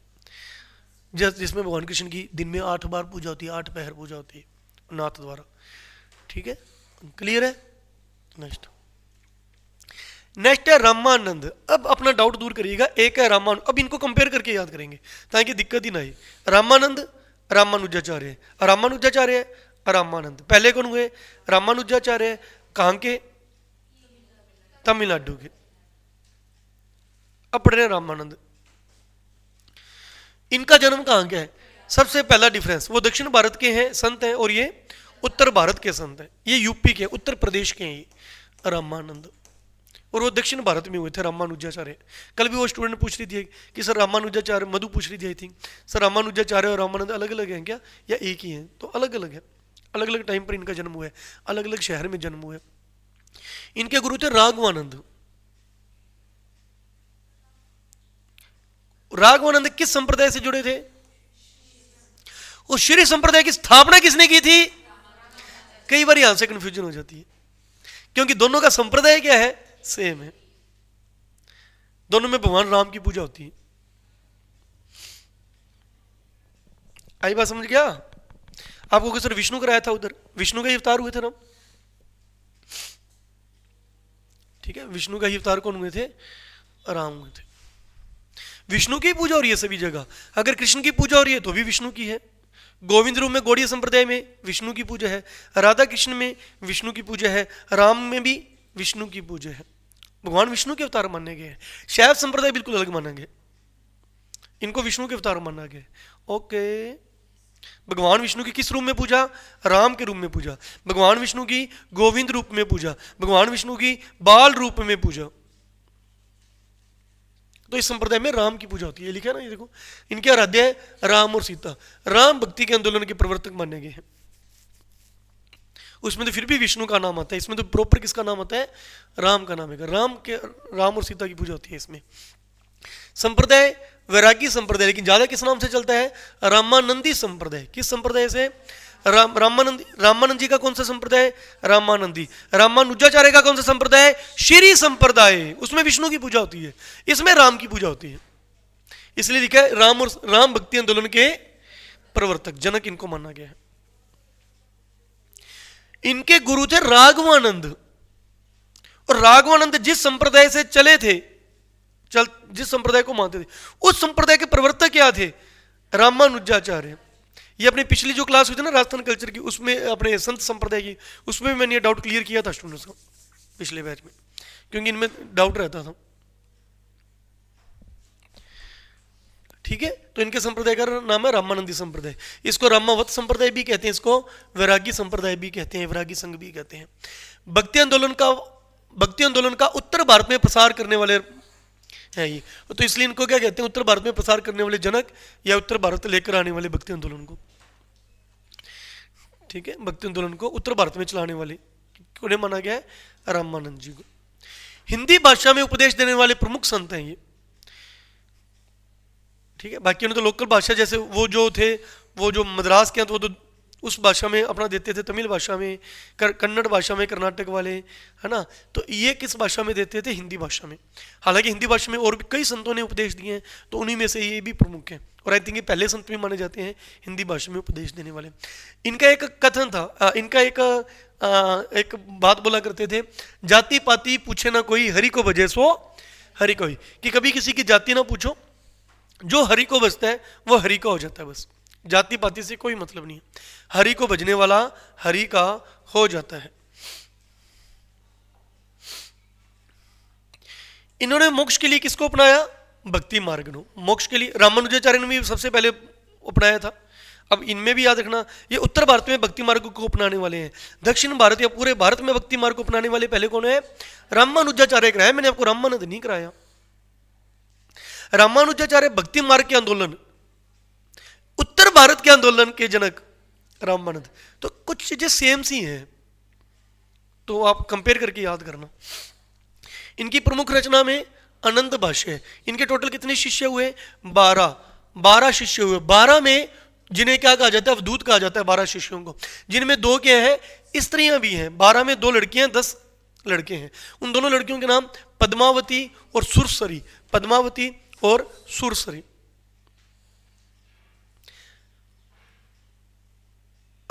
Speaker 1: जिसमें भगवान कृष्ण की दिन में 8 बार पूजा होती है, 8 पहर पूजा होती है नाथद्वारा। ठीक है, क्लियर है? नेक्स्ट है रामानंद। अब अपना डाउट दूर करिएगा। एक है रामानंद, अब इनको कंपेयर करके याद करेंगे ताकि दिक्कत ही ना आए। रामानंद, रामानुजाचार्य, रामानुजाचार्य, रामानंद। पहले कौन हुए? रामानुजाचार्य। कहाँ के? तमिलनाडु के। अब पढ़ रहे रामानंद। इनका जन्म कहाँ का है? सबसे पहला डिफरेंस, वो दक्षिण भारत के हैं संत हैं और ये उत्तर भारत के संत हैं। ये यूपी के, उत्तर प्रदेश के हैं ये रामानंद, और वो दक्षिण भारत में हुए थे रामानुजाचार्य। कल भी वो स्टूडेंट पूछ रही थी कि सर रामानुजाचार्य, मधु पूछ रही थी आई थिंक, सर रामानुजाचार्य और रामानंद अलग अलग हैं क्या या एक ही हैं? तो अलग अलग है, अलग अलग टाइम पर इनका जन्म हुआ है, अलग अलग शहर में जन्म हुआ है। इनके गुरु थे राघवानंद। राघवानंद किस संप्रदाय से जुड़े थे? उस श्री संप्रदाय की स्थापना किसने की थी? कई बार यहां से कंफ्यूजन हो जाती है क्योंकि दोनों का संप्रदाय क्या है? सेम है। दोनों में भगवान राम की पूजा होती है। आई बात समझ गया? आपको किस विष्णु कराया था उधर? विष्णु का ही अवतार हुए थे राम। ठीक है, विष्णु का ही अवतार कौन हुए थे? राम हुए थे। विष्णु की पूजा हो रही है सभी जगह। अगर कृष्ण की पूजा हो रही है तो भी विष्णु की है। गोविंद रूप में गौड़ीय संप्रदाय में विष्णु की पूजा है, राधा कृष्ण में विष्णु की पूजा है, राम में भी विष्णु की पूजा है। भगवान विष्णु के अवतार माने गए हैं। शैव संप्रदाय बिल्कुल अलग माना गया, इनको विष्णु के अवतार माना गया। ओके, भगवान विष्णु की किस रूप में पूजा? राम के रूप में पूजा। भगवान विष्णु की गोविंद रूप में पूजा। भगवान विष्णु की बाल रूप में पूजा। तो इस संप्रदाय में राम की पूजा होती है, लिखा है ना, ये देखो इनके आराध्य है राम और सीता। राम भक्ति के आंदोलन के प्रवर्तक माने गए हैं। उसमें तो फिर भी विष्णु का नाम आता है, इसमें तो प्रॉपर किसका नाम आता है, राम का नाम है। राम और सीता की पूजा होती है इसमें। संप्रदाय वैरागी संप्रदाय, लेकिन ज्यादा किस नाम से चलता है, रामानंदी संप्रदाय। किस संप्रदाय से, रामानंद जी का कौन सा संप्रदाय, रामानंदी। रामानुजाचार्य का कौन सा संप्रदाय, श्री संप्रदाय, उसमें विष्णु की पूजा होती है, इसमें राम की पूजा होती है। इसलिए लिखा है राम भक्ति आंदोलन के प्रवर्तक जनक इनको माना गया है। इनके गुरु थे राघवानंद, और राघवानंद जिस संप्रदाय से चले थे, जिस संप्रदाय को मानते थे, उस संप्रदाय के प्रवर्तक क्या थे, रामानुजाचार्य। ये अपनी पिछली जो क्लास हुई थी ना राजस्थान कल्चर की, उसमें अपने संत संप्रदाय की, उसमें मैंने ये डाउट क्लियर किया था स्टूडेंट्स को पिछले बैच में, क्योंकि इनमें डाउट रहता था। ठीक है, तो इनके संप्रदाय का नाम है रामानंदी संप्रदाय। इसको रामावत संप्रदाय भी कहते हैं, इसको वैरागी संप्रदाय भी कहते हैं, वैरागी संघ भी कहते हैं। भक्ति आंदोलन का उत्तर भारत में प्रसार करने वाले है ये, तो इसलिए इनको क्या कहते हैं, उत्तर भारत में प्रसार करने वाले जनक, या उत्तर भारत लेकर आने वाले भक्ति आंदोलन को। ठीक है, भक्ति आंदोलन को उत्तर भारत में चलाने वाले उन्हें माना गया है रामानंद जी को। हिंदी भाषा में उपदेश देने वाले प्रमुख संत हैं ये। ठीक है, बाकी उन्हें तो लोकल भाषा, जैसे वो जो थे, वो जो मद्रास के हैं, तो वो तो उस भाषा में अपना देते थे, तमिल भाषा में, कन्नड़ भाषा में, कर्नाटक वाले, है ना। तो ये किस भाषा में देते थे, हिंदी भाषा में। हालांकि हिंदी भाषा में और भी कई संतों ने उपदेश दिए हैं, तो उन्हीं में से ये भी प्रमुख हैं, और आई थिंक ये पहले संत भी माने जाते हैं हिंदी भाषा में उपदेश देने वाले। इनका एक कथन था, इनका एक बात बोला करते थे, जाति पाति पूछे ना कोई, हरि को भजे सो हरि कोई। कि कभी किसी की जाति ना पूछो, जो हरि को बजता है वो हरि का हो जाता है, बस जाति पाति से कोई मतलब नहीं है, हरि को भजने वाला हरि का हो जाता है। इन्होंने मोक्ष के लिए किसको अपनाया, भक्ति मार्ग को। मोक्ष के लिए रामानुजाचार्य ने भी सबसे पहले अपनाया था। अब इनमें भी याद रखना, ये उत्तर भारत में भक्ति मार्ग को अपनाने वाले हैं। दक्षिण भारत या पूरे भारत में भक्ति मार्ग को अपनाने वाले पहले कौन है, रामानुजाचार्य कराया। मैंने आपको रामानंद नहीं कराया। रामानुजाचार्य भक्ति मार्ग के आंदोलन, उत्तर भारत के आंदोलन के जनक रामानंद। तो कुछ चीजें सेम सी हैं, तो आप कंपेयर करके याद करना। इनकी प्रमुख रचना में अनंत भाष्य है। इनके टोटल कितने शिष्य हुए, 12 शिष्य हुए। 12 में जिन्हें क्या कहा जाता है, अवधूत कहा जाता है 12 शिष्यों को, जिनमें 2 क्या है, स्त्रियां भी हैं। 12 में 2 लड़कियां, 10 लड़के हैं। उन दोनों लड़कियों के नाम पद्मावती और सुरसरी, पद्मावती और सुरसरी।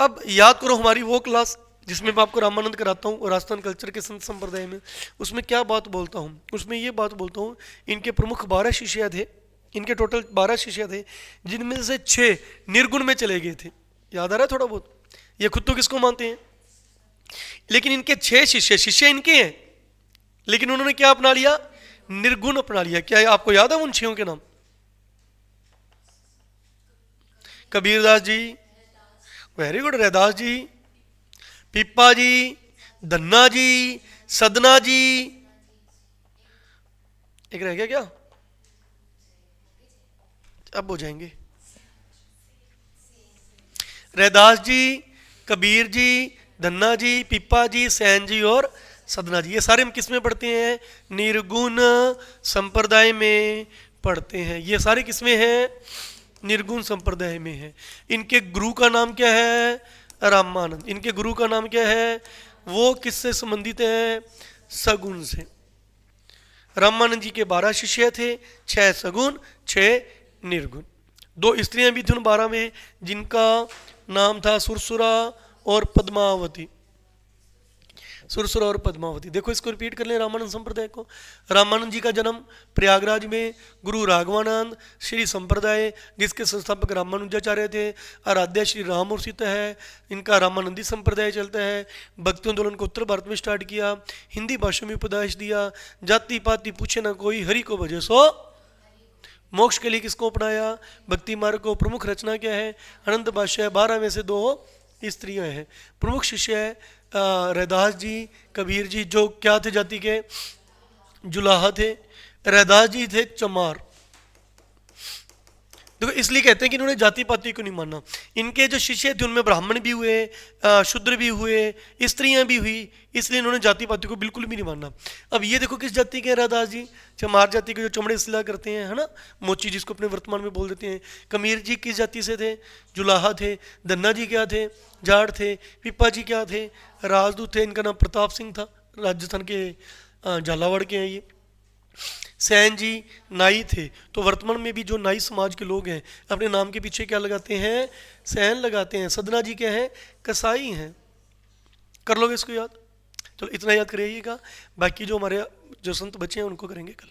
Speaker 1: अब याद करो हमारी वो क्लास जिसमें मैं आपको रामानंद कराता हूँ राजस्थान कल्चर के संत संप्रदाय में, उसमें क्या बात बोलता हूँ, उसमें ये बात बोलता हूँ, इनके प्रमुख 12 शिष्य थे। इनके टोटल 12 शिष्य थे, जिनमें से 6 निर्गुण में चले गए थे। याद आ रहा है थोड़ा बहुत, ये खुद तो किसको मानते हैं, लेकिन इनके 6 शिष्य इनके हैं, लेकिन उन्होंने क्या अपना लिया, निर्गुण अपना लिया। क्या आपको याद है उन 6 के नाम, कबीरदास जी, वेरी गुड, रैदास जी, पिप्पा जी, धन्ना जी, सदना जी, एक रह गया क्या, अब हो जाएंगे, रैदास जी, कबीर जी, धन्ना जी, पिप्पा जी, सैन जी और सदना जी। ये सारे हम किस में पढ़ते हैं, निर्गुण संप्रदाय में पढ़ते हैं। ये सारे किस में हैं, निर्गुण संप्रदाय में है। इनके गुरु का नाम क्या है, रामानंद। इनके गुरु का नाम क्या है, वो किससे संबंधित है, सगुण से। रामानंद जी के 12 शिष्य थे, 6 सगुण 6 निर्गुण। 2 स्त्रियां भी थी उन 12 में, जिनका नाम था सुरसुरा और पद्मावती। सुरसुरा और पद्मावती। देखो इसको रिपीट कर लें रामानंद संप्रदाय को। रामानंद जी का जन्म प्रयागराज में, गुरु राघवानंद, श्री संप्रदाय जिसके संस्थापक रामानुजाचार्य थे, आराध्या श्री राम और सीता है। इनका रामानंदी संप्रदाय चलता है। भक्ति आंदोलन को उत्तर भारत में स्टार्ट किया, हिंदी भाषा में उपदेश दिया, जाति पाति पूछे ना कोई, हरि को भजे सो। मोक्ष के लिए किसको अपनाया, भक्ति मार्ग को। प्रमुख रचना क्या है, अनंत भाष्य है। 12 में से 2 स्त्रियां हैं। प्रमुख शिष्य है रैदास जी, कबीर जी, जो क्या थे जाति के, जुलाहा थे। रैदास जी थे चमार। देखो इसलिए कहते हैं कि इन्होंने जाति पाति को नहीं माना। इनके जो शिष्य थे उनमें ब्राह्मण भी हुए, शूद्र भी हुए, स्त्रियां भी हुई, इसलिए इन्होंने जाति पाति को बिल्कुल भी नहीं माना। अब ये देखो किस जाति के हैं रैदास जी, चमार जाति के, जो चमड़े सिला करते हैं, है ना, मोची जिसको अपने वर्तमान में बोल देते हैं। कमीर जी किस जाति से थे, जुलाहा थे। धन्ना जी क्या थे, जाट थे। पिप्पा जी क्या थे, राजदूत थे। इनका नाम प्रताप सिंह था, राजस्थान के झालावाड़ के हैं ये। सैन जी नाई थे। तो वर्तमान में भी जो नाई समाज के लोग हैं अपने नाम के पीछे क्या लगाते हैं, सैन लगाते हैं। सदना जी क्या है, कसाई हैं। कर लोगे इसको याद, चलो इतना याद करिएगा, बाकी जो हमारे जो संत बच्चे हैं उनको करेंगे कल।